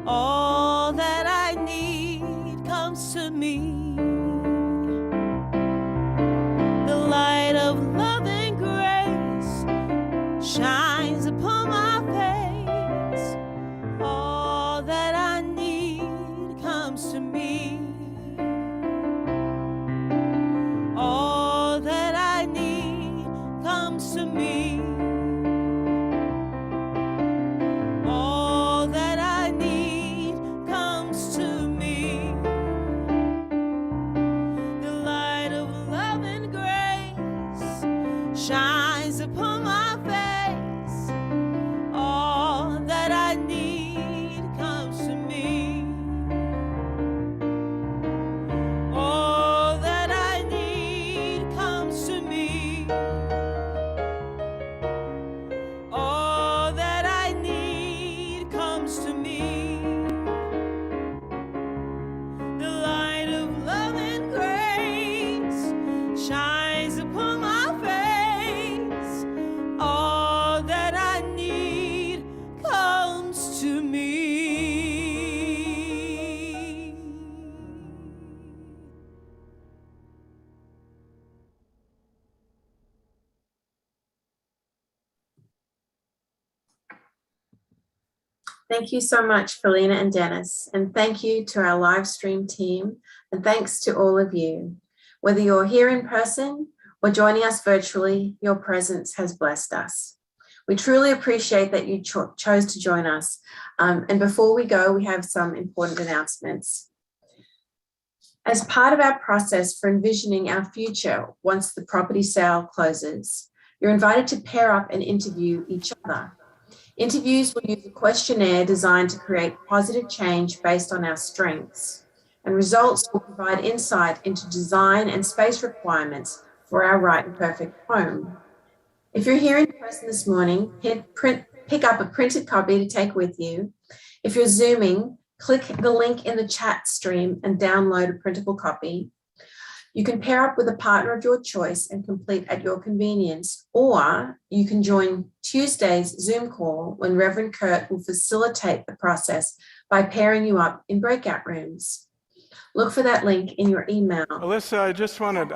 All that I need comes to me. Thank you so much, Felina and Dennis. And thank you to our live stream team. And thanks to all of you. Whether you're here in person or joining us virtually, your presence has blessed us. We truly appreciate that you chose to join us. And before we go, we have some important announcements. As part of our process for envisioning our future once the property sale closes, you're invited to pair up and interview each other. Interviews will use a questionnaire designed to create positive change based on our strengths, and results will provide insight into design and space requirements for our right and perfect home. If you're here in person this morning, pick up a printed copy to take with you. If you're Zooming, click the link in the chat stream and download a printable copy. You can pair up with a partner of your choice and complete at your convenience, or you can join Tuesday's Zoom call when Reverend Kurt will facilitate the process by pairing you up in breakout rooms. Look for that link in your email. Alyssa, I just wanted,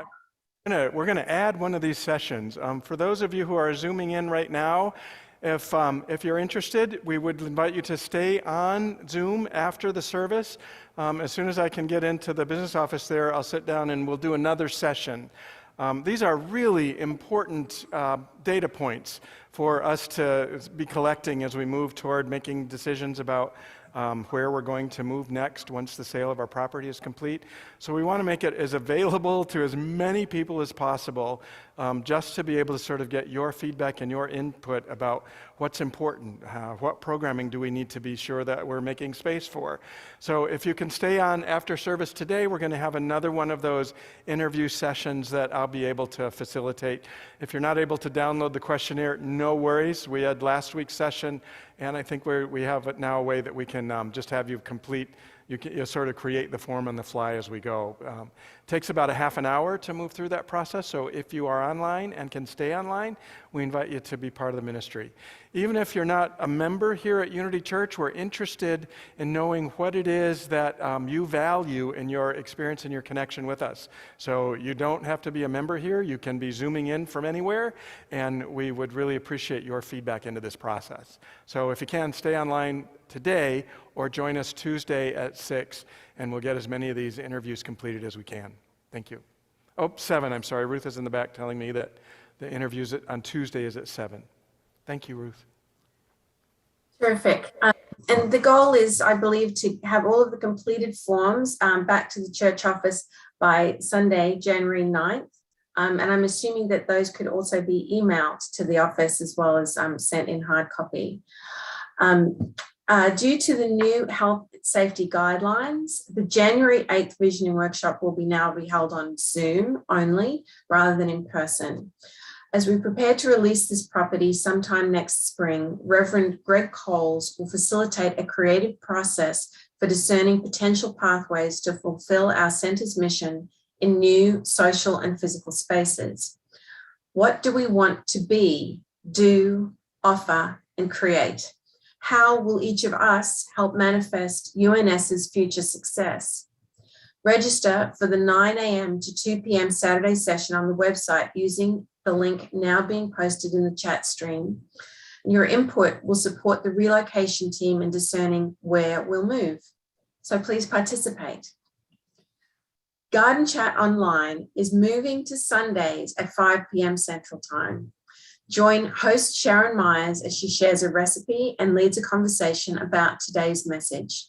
we're going to add one of these sessions. For those of you who are Zooming in right now, if you're interested, we would invite you to stay on Zoom after the service. As soon as I can get into the business office there, I'll sit down and we'll do another session. These are really important data points for us to be collecting as we move toward making decisions about where we're going to move next once the sale of our property is complete. So we want to make it as available to as many people as possible, just to be able to sort of get your feedback and your input about what's important, what programming do we need to be sure that we're making space for. So if you can stay on after service today, we're going to have another one of those interview sessions that I'll be able to facilitate. If you're not able to download the questionnaire, no worries. We had last week's session, and I think we have now a way that we can just have you complete. You sort of create the form on the fly as we go. It takes about a half an hour to move through that process, so if you are online and can stay online, we invite you to be part of the ministry. Even if you're not a member here at Unity Church, we're interested in knowing what it is that you value in your experience and your connection with us. So you don't have to be a member here. You can be Zooming in from anywhere, and we would really appreciate your feedback into this process. So if you can, stay online today or join us Tuesday at 6, and we'll get as many of these interviews completed as we can. Thank you. Oh, 7, I'm sorry. Ruth is in the back telling me that the interviews on Tuesday is at 7. Thank you, Ruth. Terrific. And the goal is, I believe, to have all of the completed forms back to the church office by Sunday, January 9th. And I'm assuming that those could also be emailed to the office as well as sent in hard copy. Due to the new health safety guidelines, the January 8th visioning workshop will now be held on Zoom only rather than in person. As we prepare to release this property sometime next spring, Reverend Greg Coles will facilitate a creative process for discerning potential pathways to fulfill our center's mission in new social and physical spaces. What do we want to be, do, offer, and create? How will each of us help manifest UNS's future success? Register for the 9 a.m. to 2 p.m. Saturday session on the website using the link now being posted in the chat stream. Your input will support the relocation team in discerning where we'll move. So please participate. Garden Chat Online is moving to Sundays at 5 p.m. Central Time. Join host Sharon Myers as she shares a recipe and leads a conversation about today's message.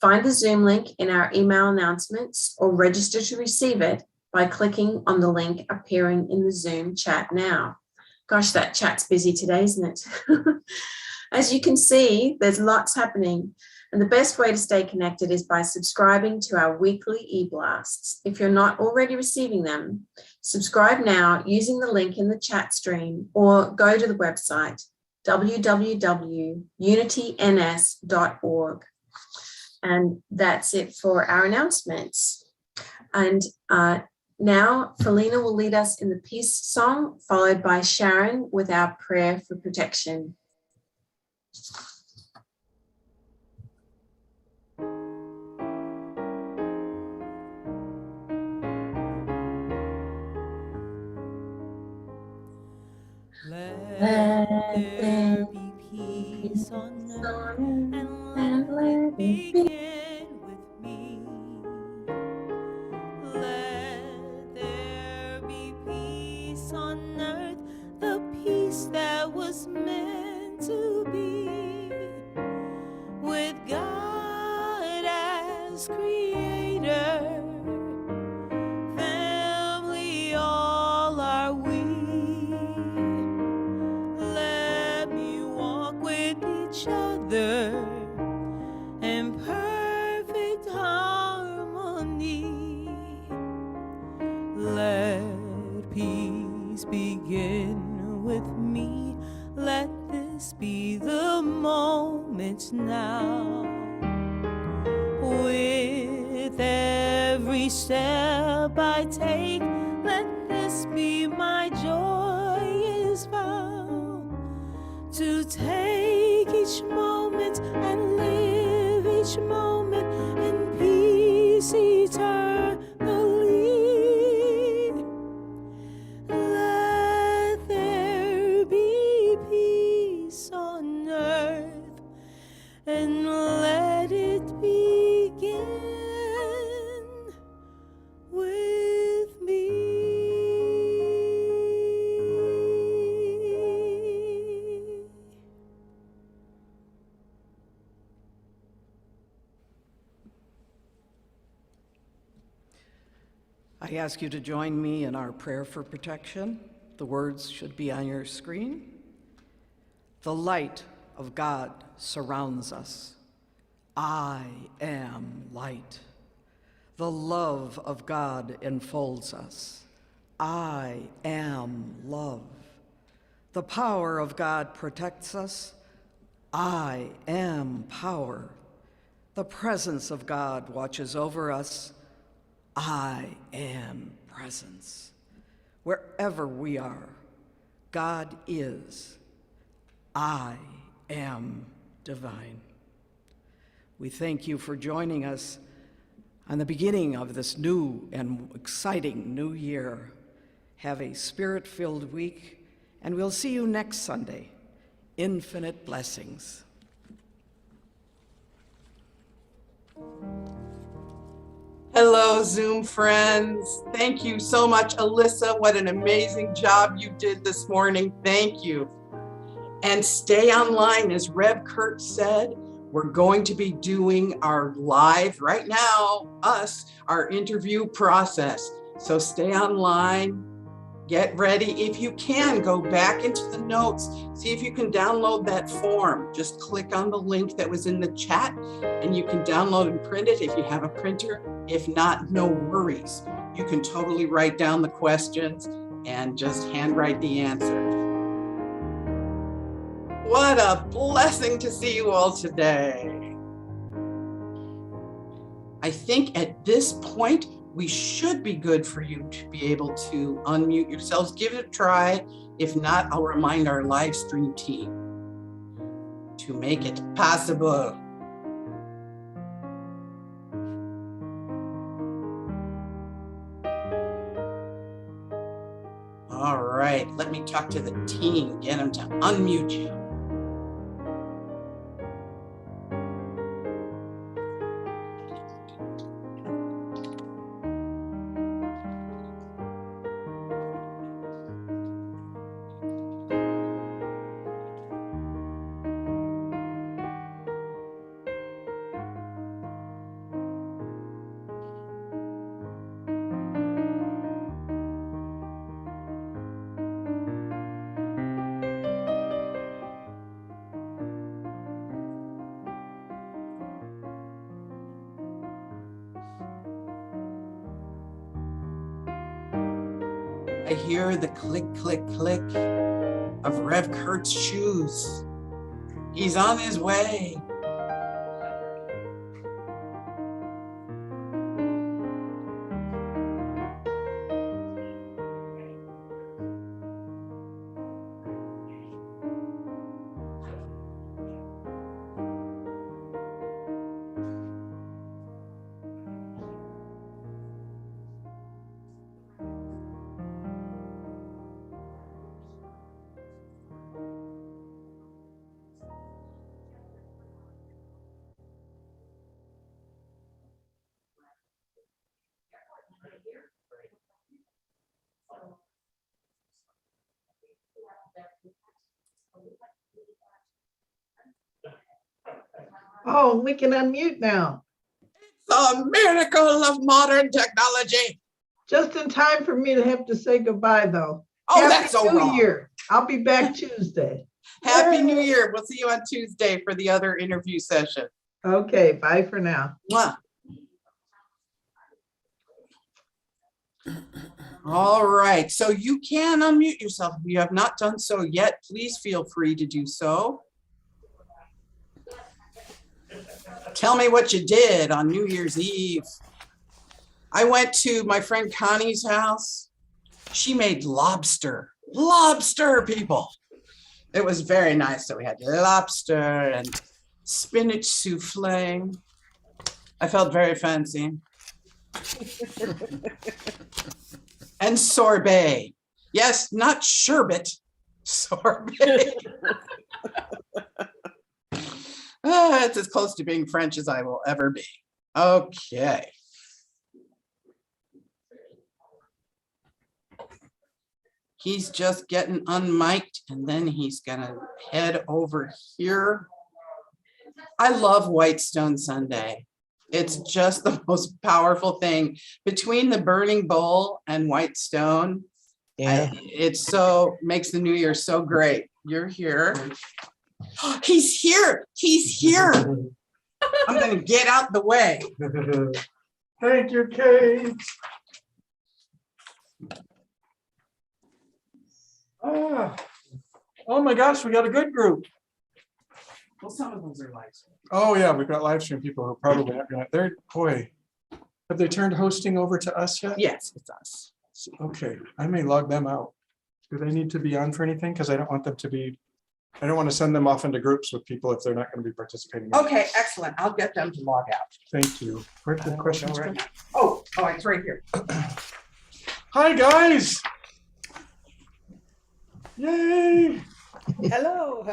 Find the Zoom link in our email announcements or register to receive it by clicking on the link appearing in the Zoom chat now. Gosh, that chat's busy today, isn't it? As you can see, there's lots happening, and the best way to stay connected is by subscribing to our weekly e-blasts. If you're not already receiving them, subscribe now using the link in the chat stream or go to the website www.unityns.org. And that's it for our announcements. And now Felina will lead us in the peace song, followed by Sharon with our prayer for protection. Let there be peace on earth and was meant to be, with God as creator. Family, all are we. Let me walk with each other in perfect harmony. Let peace begin with me. Let this be the moment now. With every step I take, let this be my joyous vow, to take each moment and live each moment in peace eternally. Let there be peace on earth, and let it begin with me. I ask you to join me in our prayer for protection. The words should be on your screen. The light of God surrounds us. I am light. The love of God enfolds us. I am love. The power of God protects us. I am power. The presence of God watches over us. I am presence. Wherever we are, God is. I am divine. We thank you for joining us on the beginning of this new and exciting new year. Have a spirit-filled week, and we'll see you next Sunday. Infinite blessings. Hello, Zoom friends. Thank you so much, Alyssa. What an amazing job you did this morning. Thank you. And stay online, as Rev Kurt said. We're going to be doing our live, right now, our interview process. So stay online. Get ready. If you can, go back into the notes. See if you can download that form. Just click on the link that was in the chat and you can download and print it if you have a printer. If not, no worries. You can totally write down the questions and just handwrite the answers. What a blessing to see you all today. I think at this point, we should be good for you to be able to unmute yourselves. Give it a try. If not, I'll remind our live stream team to make it possible. All right, let me talk to the team, get them to unmute you. I hear the click, click, click of Rev Kurt's shoes. He's on his way. Oh, we can unmute now. The miracle of modern technology. Just in time for me to have to say goodbye, though. Oh, Happy that's so New wrong. Year. I'll be back Tuesday. Happy New Year. We'll see you on Tuesday for the other interview session. Okay, bye for now. Mwah. All right, so you can unmute yourself. If you have not done so yet, please feel free to do so. Tell me what you did on New Year's Eve. I went to my friend Connie's house. She made lobster, people. It was very nice. So we had lobster and spinach souffle. I felt very fancy. And sorbet. Yes, not sherbet, sorbet. It's as close to being French as I will ever be. Okay. He's just getting unmiked and then he's gonna head over here. I love Whitestone Sunday. It's just the most powerful thing. Between the burning bowl and Whitestone, it so makes the new year so great. You're here. He's here. He's here. I'm gonna get out the way. Thank you, Kate. Oh my gosh, we got a good group. Well, some of those are live. Oh yeah, we've got live stream people who are probably not gonna, boy, have they turned hosting over to us yet? Yes, it's us. Okay, I may log them out. Do they need to be on for anything? Because I don't want them to be, I don't want to send them off into groups with people if they're not going to be participating. Okay, excellent. I'll get them to log out. Thank you. Where'd the questions go? Oh, it's right here. Hi, guys. Yay. Hello.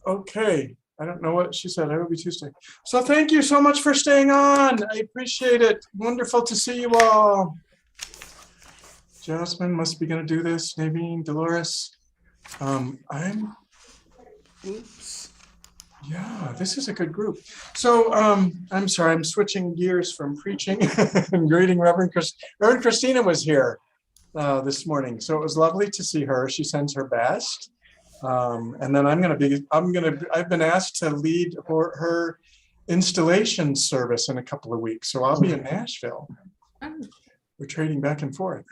Okay, I don't know what she said. I will be Tuesday. So thank you so much for staying on. I appreciate it. Wonderful to see you all. Jasmine must be going to do this. Naveen, Dolores. Yeah, this is a good group. So I'm sorry, I'm switching gears from preaching and greeting Reverend Christina was here this morning. So it was lovely to see her. She sends her best. And then I've been asked to lead her installation service in a couple of weeks. So I'll be in Nashville. We're trading back and forth.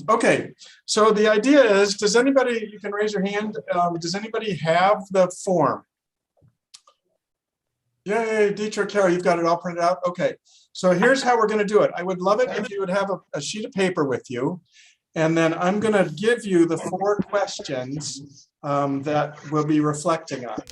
Okay, so the idea is, does anybody, you can raise your hand, does anybody have the form? Yay, Dietrich, Carol, you've got it all printed out? Okay, so here's how we're gonna do it. I would love it if you would have a sheet of paper with you, and then I'm gonna give you the 4 questions that we'll be reflecting on.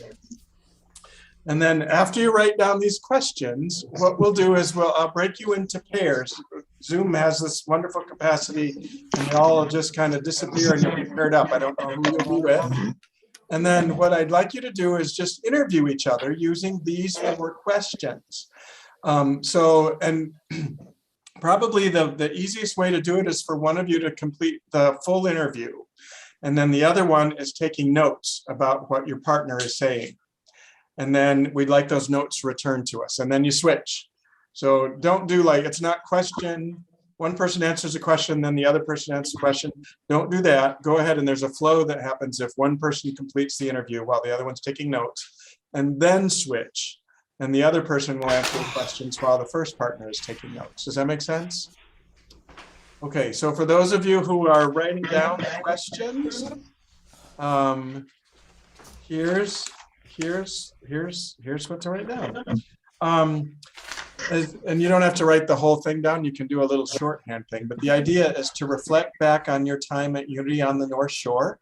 And then after you write down these questions, what we'll do is I'll break you into pairs. Zoom has this wonderful capacity and they all just kind of disappear and you'll be paired up. I don't know who you'll be with. And then what I'd like you to do is just interview each other using these 4 questions. And probably the easiest way to do it is for one of you to complete the full interview. And then the other one is taking notes about what your partner is saying. And then we'd like those notes returned to us. And then you switch. So don't do like, it's not question, one person answers a question, then the other person answers a question. Don't do that. Go ahead, and there's a flow that happens if one person completes the interview while the other one's taking notes, and then switch. And the other person will answer the questions while the first partner is taking notes. Does that make sense? Okay, so for those of you who are writing down the questions, here's what to write down. And you don't have to write the whole thing down. You can do a little shorthand thing, but the idea is to reflect back on your time at Unity on the North Shore.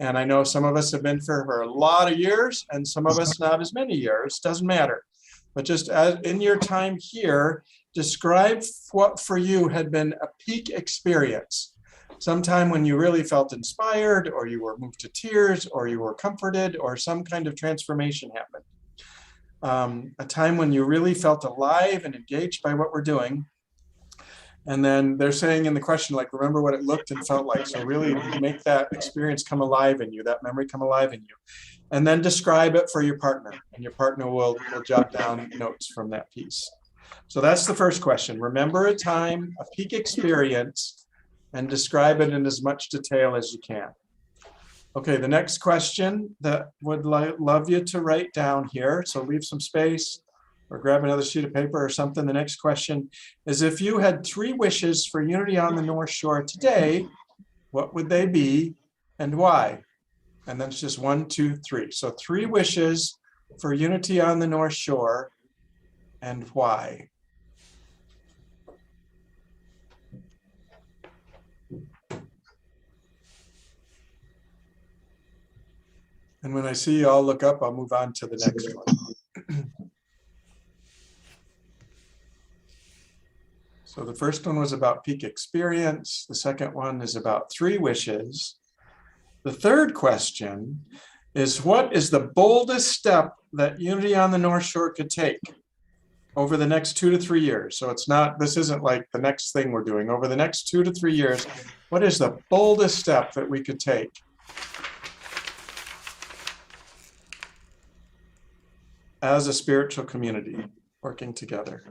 And I know some of us have been for a lot of years and some of us not as many years, doesn't matter. But just in your time here, describe what for you had been a peak experience. Sometime when you really felt inspired, or you were moved to tears, or you were comforted, or some kind of transformation happened. A time when you really felt alive and engaged by what we're doing. And then they're saying in the question, like, remember what it looked and felt like. So really make that experience come alive in you, that memory come alive in you. And then describe it for your partner, and your partner will jot down notes from that piece. So that's the first question. Remember a time, a peak experience, and describe it in as much detail as you can. Okay, the next question that would love you to write down here, so leave some space or grab another sheet of paper or something. The next question is, if you had 3 wishes for unity on the North Shore today, what would they be and why? And then it's just 1, 2, 3. So 3 wishes for unity on the North Shore and why? And when I see you all look up, I'll move on to the next one. So the first one was about peak experience. The second one is about 3 wishes. The third question is, what is the boldest step that Unity on the North Shore could take over the next 2 to 3 years? So it's not, this isn't like the next thing we're doing. Over the next 2 to 3 years, what is the boldest step that we could take? As a spiritual community, working together.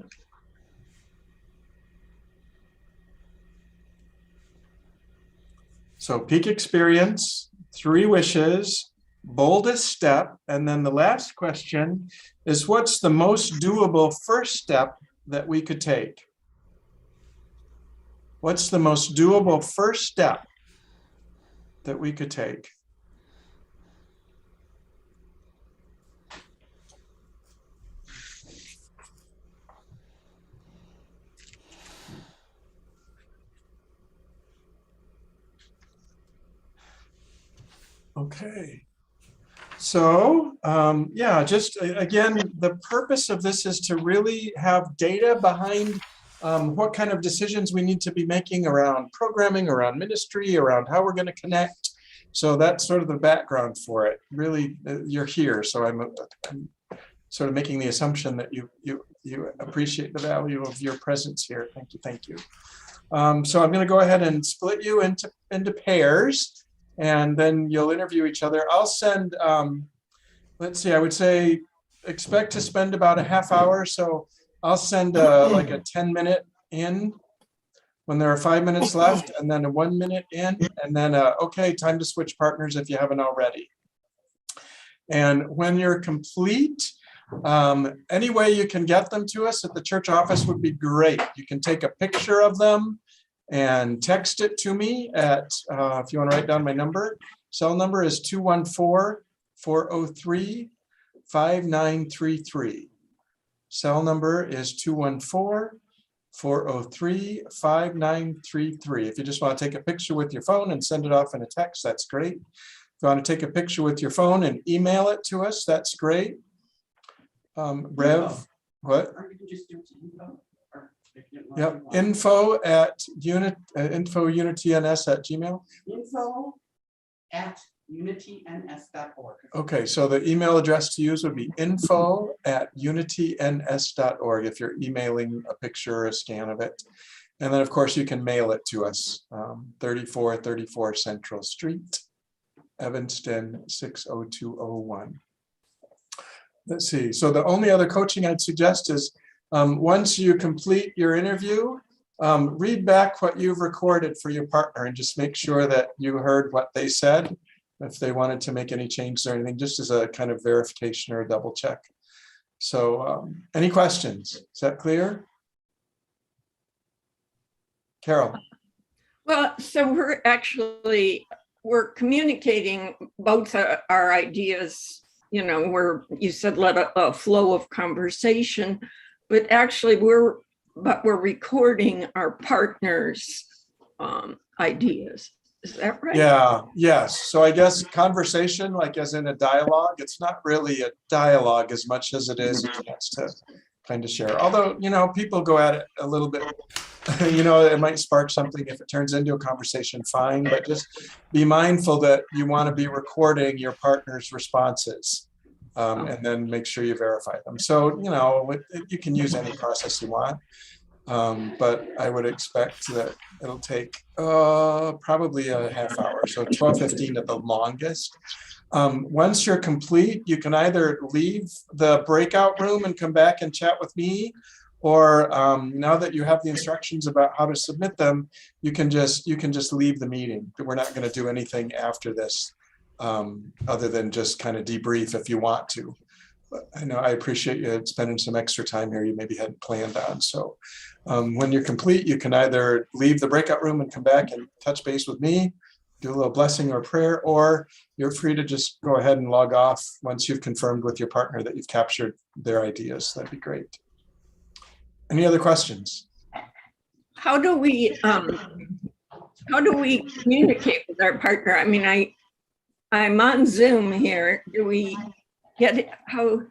So peak experience, 3 wishes, boldest step, and then the last question is, what's the most doable first step that we could take? What's the most doable first step that we could take? Okay, so yeah, just again, the purpose of this is to really have data behind what kind of decisions we need to be making around programming, around ministry, around how we're going to connect. So that's sort of the background for it. Really, you're here, so I'm sort of making the assumption that you appreciate the value of your presence here. Thank you, thank you. So I'm going to go ahead and split you into pairs. And then you'll interview each other. I'll send, let's see, I would say expect to spend about a half hour. So I'll send like a 10-minute in when there are 5 minutes left, and then a 1 minute in, and then okay, time to switch partners if you haven't already. And when you're complete, any way you can get them to us at the church office would be great. You can take a picture of them and text it to me at, if you want to write down my number, cell number is 214-403-5933. Cell number is 214-403-5933. If you just want to take a picture with your phone and send it off in a text, that's great. If you want to take a picture with your phone and email it to us, that's great. Rev, what? Yep, info unityns@gmail. info@unityns.org. Okay, so the email address to use would be info@unityns.org if you're emailing a picture or a scan of it. And then of course you can mail it to us, 3434 Central Street, Evanston 60201. Let's see, so the only other coaching I'd suggest is once you complete your interview, read back what you've recorded for your partner and just make sure that you heard what they said. If they wanted to make any changes or anything, just as a kind of verification or a double check. So any questions? Is that clear? Carol. Well, so we're communicating both our ideas, you know, where you said let a flow of conversation, but actually we're recording our partners' ideas. Is that right? Yeah, yes. So I guess conversation, like as in a dialogue, it's not really a dialogue as much as it is a chance to kind of share. Although, you know, people go at it a little bit, you know, it might spark something. If it turns into a conversation, fine, but just be mindful that you want to be recording your partner's responses and then make sure you verify them. So, you know, you can use any process you want. But I would expect that it'll take probably a half hour, so 12:15 at the longest. Once you're complete, you can either leave the breakout room and come back and chat with me, or now that you have the instructions about how to submit them, you can just leave the meeting. We're not going to do anything after this other than just kind of debrief if you want to. But I know I appreciate you spending some extra time here you maybe hadn't planned on. So when you're complete, you can either leave the breakout room and come back and touch base with me, do a little blessing or prayer, or you're free to just go ahead and log off once you've confirmed with your partner that you've captured their ideas. That'd be great. Any other questions? How do we communicate with our partner? I mean, I'm on Zoom here. Do we get it? How,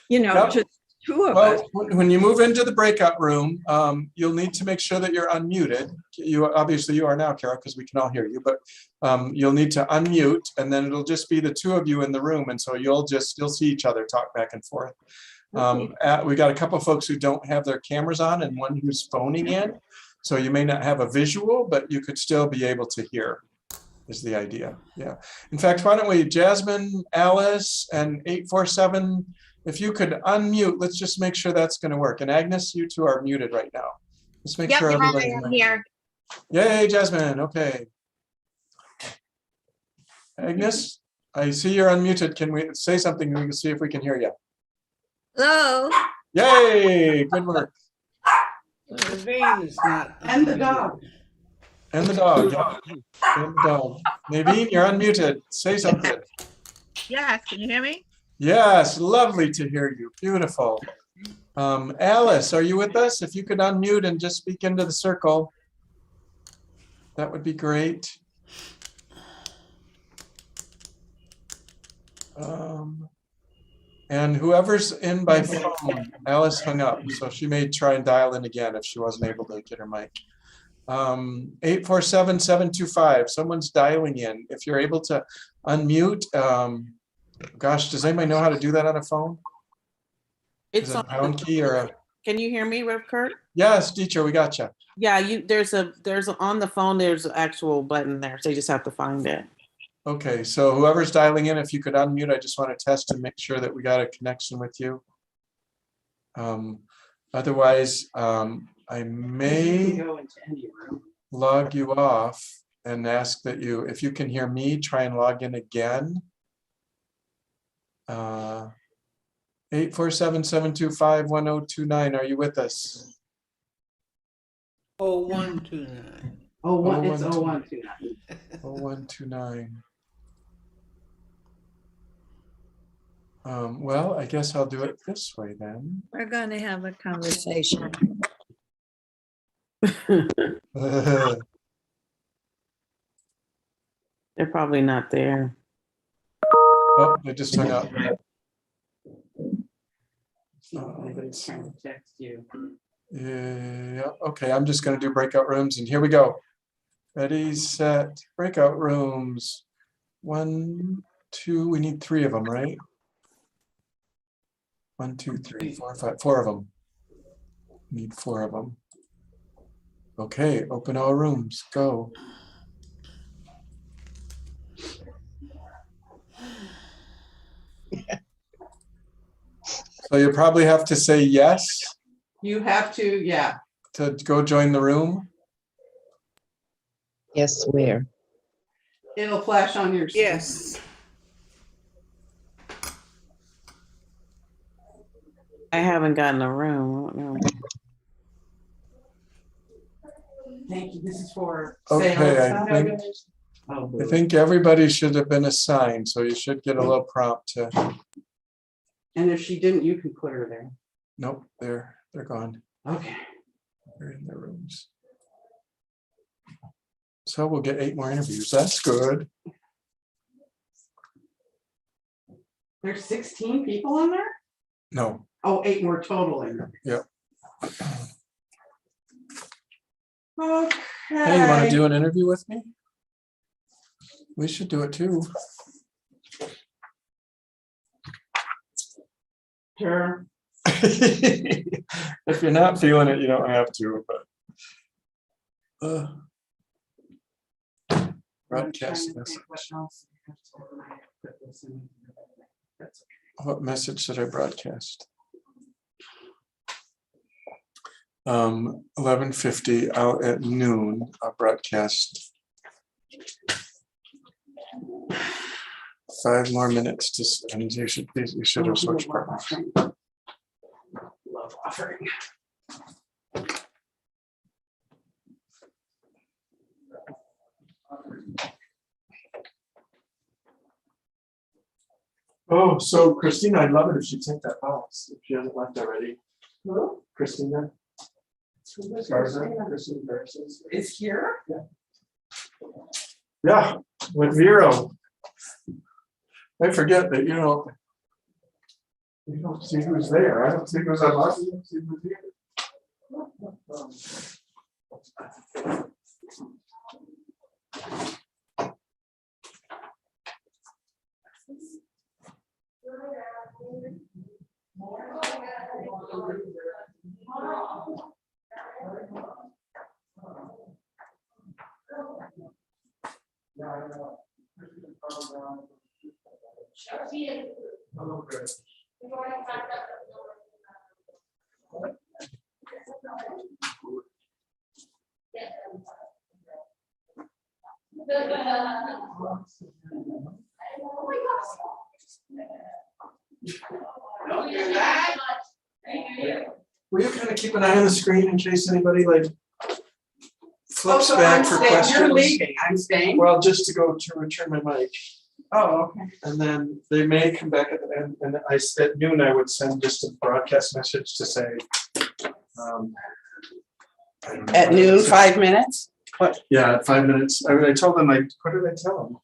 Yep. just two of us? Well, when you move into the breakout room, you'll need to make sure that you're unmuted. Obviously you are now, Carol, because we can all hear you, but you'll need to unmute, and then it'll just be the two of you in the room. And so you'll see each other talk back and forth. We got a couple of folks who don't have their cameras on and one who's phoning in. So you may not have a visual, but you could still be able to hear, is the idea. Yeah. In fact, why don't we, Jasmine, Alice, and 847, if you could unmute, let's just make sure that's going to work. And Agnes, you two are muted right now. Let's make sure everybody's here. Yay, Jasmine. Okay. Agnes, I see you're unmuted. Can we say something? We can see if we can hear you. Hello. Yay, good work. And the dog. And the dog. Yeah. And the dog. Nadine, you're unmuted. Say something. Yes, can you hear me? Yes, lovely to hear you. Beautiful. Alice, are you with us? If you could unmute and just speak into the circle, that would be great. And whoever's in by phone, Alice hung up, so she may try and dial in again if she wasn't able to get her mic. 847-725, someone's dialing in. If you're able to unmute, gosh, does anybody know how to do that on a phone? It's Is it a on. pound key or a? Can you hear me, Rev Kurt? Yes, teacher, we got you. Yeah, there's on the phone, there's an actual button there, so you just have to find it. Okay, so whoever's dialing in, if you could unmute, I just want to test and make sure that we got a connection with you. Otherwise, I may log you off and ask that you, if you can hear me, try and log in again. 847-725-1029, are you with us? 0129. It's 0129. 0129. Well, I guess I'll do it this way then. We're going to have a conversation. They're probably not there. Oh, I just hung up. Anybody's trying to text you. Yeah, okay, I'm just going to do breakout rooms, and here we go. Ready, set, breakout rooms. 1, 2, we need 3 of them, right? 1, 2, 3, 4, 5, 4 of them. Need 4 of them. Okay, open all rooms, go. So you probably have to say yes You have to, yeah. to go join the room. Yes, where? It'll flash on your screen. Yes. I haven't gotten a room. I don't know. Thank you. This is for Okay, sales. I think everybody should have been assigned, so you should get a little prompt to. And if she didn't, you can put her there. Nope, they're gone. Okay. They're in their rooms. So we'll get 8 more interviews. That's good. There's 16 people on there? No. Oh, 8 more total in there. Yep. Okay. Hey, you want to do an interview with me? We should do it too. Sure. If you're not feeling it, you don't have to, but broadcast message. What message should I broadcast? 11:50 out at noon. I'll broadcast 5 more minutes to spend. You should have switched partners. Love offering. Oh, so Christina, I'd love it if she'd take that box if she hasn't left already. Who? Christina. Christina Is here? Yeah, with Vero. I forget that you don't see who's there. I don't see who's unlocked. You don't see who's here. Will you kind of keep an eye on the screen in case anybody flips back for questions? You're leaving. I'm staying. Well, just to go to return my mic. Oh, okay. And then they may come back at the end. And at noon, I would send just a broadcast message to say. I don't know At what noon, it 5 minutes? What? Yeah, 5 minutes. I told them, what did I tell them?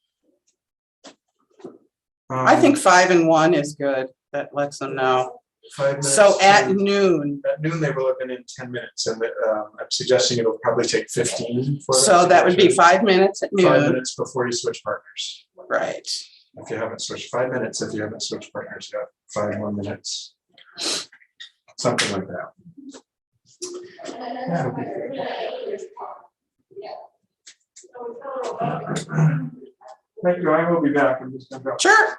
I think 5 and 1 is good. That lets them know. 5 minutes. So at noon. At noon, they will have been in 10 minutes. And I'm suggesting it'll probably take 15. So that would be 5 minutes at 5 noon. minutes before you switch partners. Right. If you haven't switched, 5 minutes. If you haven't switched partners, you got 5 more minutes. Something like that. That'll be good. Thank you. I will be back. I'm just going to go. Sure.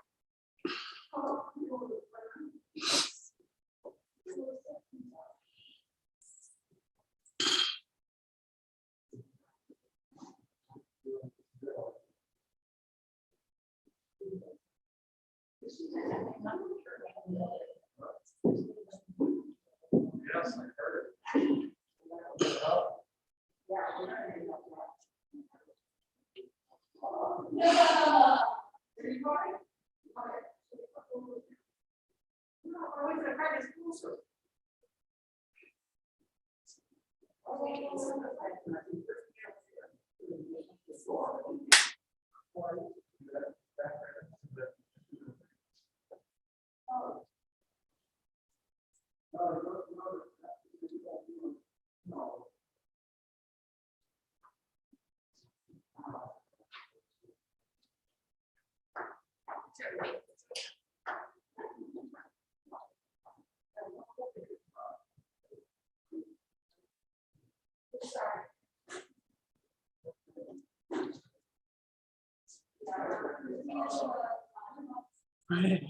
Right.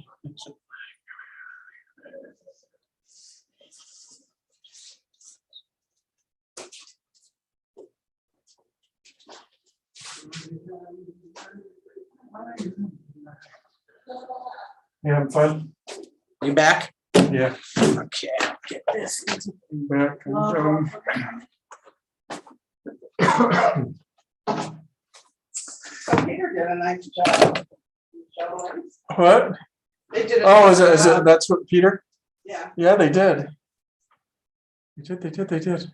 Yeah, I'm fine. You back? Yeah. Okay. Get this. Back. So Peter did a nice job. What? They did. Oh, is it? That's what Peter? Yeah. Yeah, they did. They did.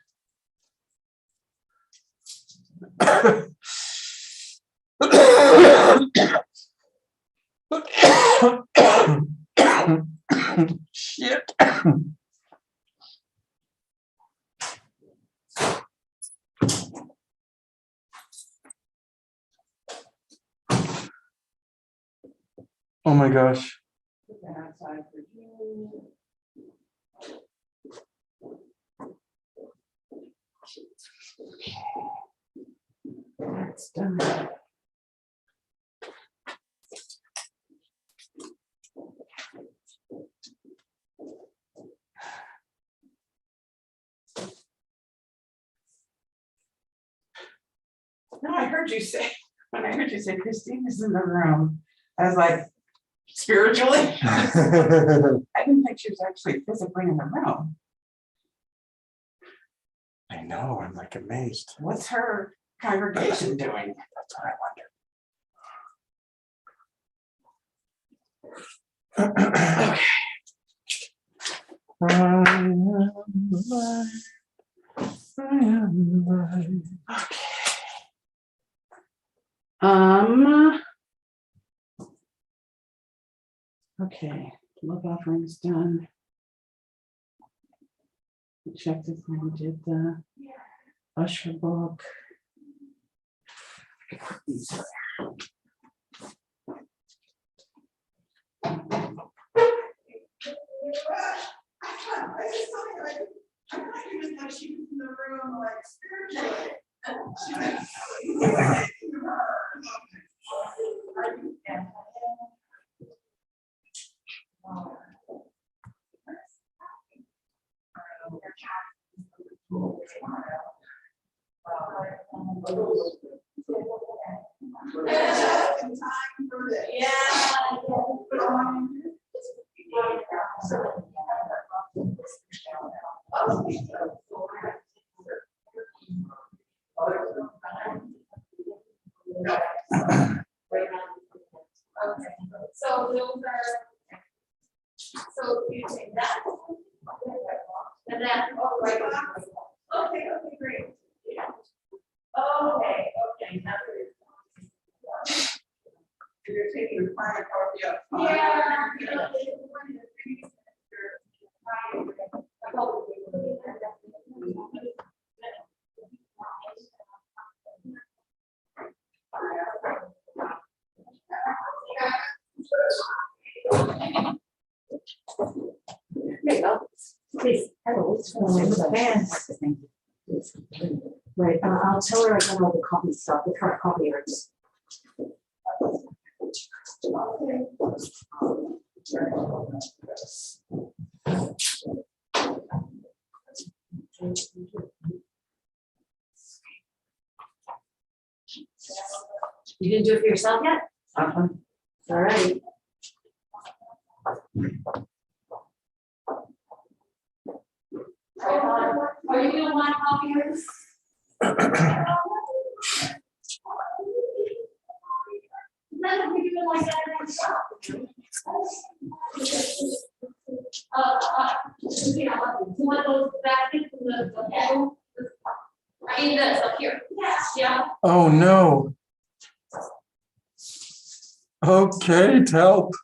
Shit. Oh my gosh. That's done. No, I heard you say, when I heard you say Christine is in the room, I was like, spiritually? I didn't think she was actually physically in the room. I know, I'm like amazed. What's her congregation doing? That's what I wonder. Okay, love offering's done. Check if we did the usher book. So those are, so you take that. And then, oh, right. Okay, great. Yeah. Okay. Now You're taking the final copy up. There you go. Please, hello, it's right, I'll tell her I got all the copy stuff, the current copiers. You didn't do it for yourself yet? All right. are you gonna want copiers? Then we do it like that in the shop. You want those baskets in the middle? I need this up here. Yes. Yeah. Oh no. Okay, help.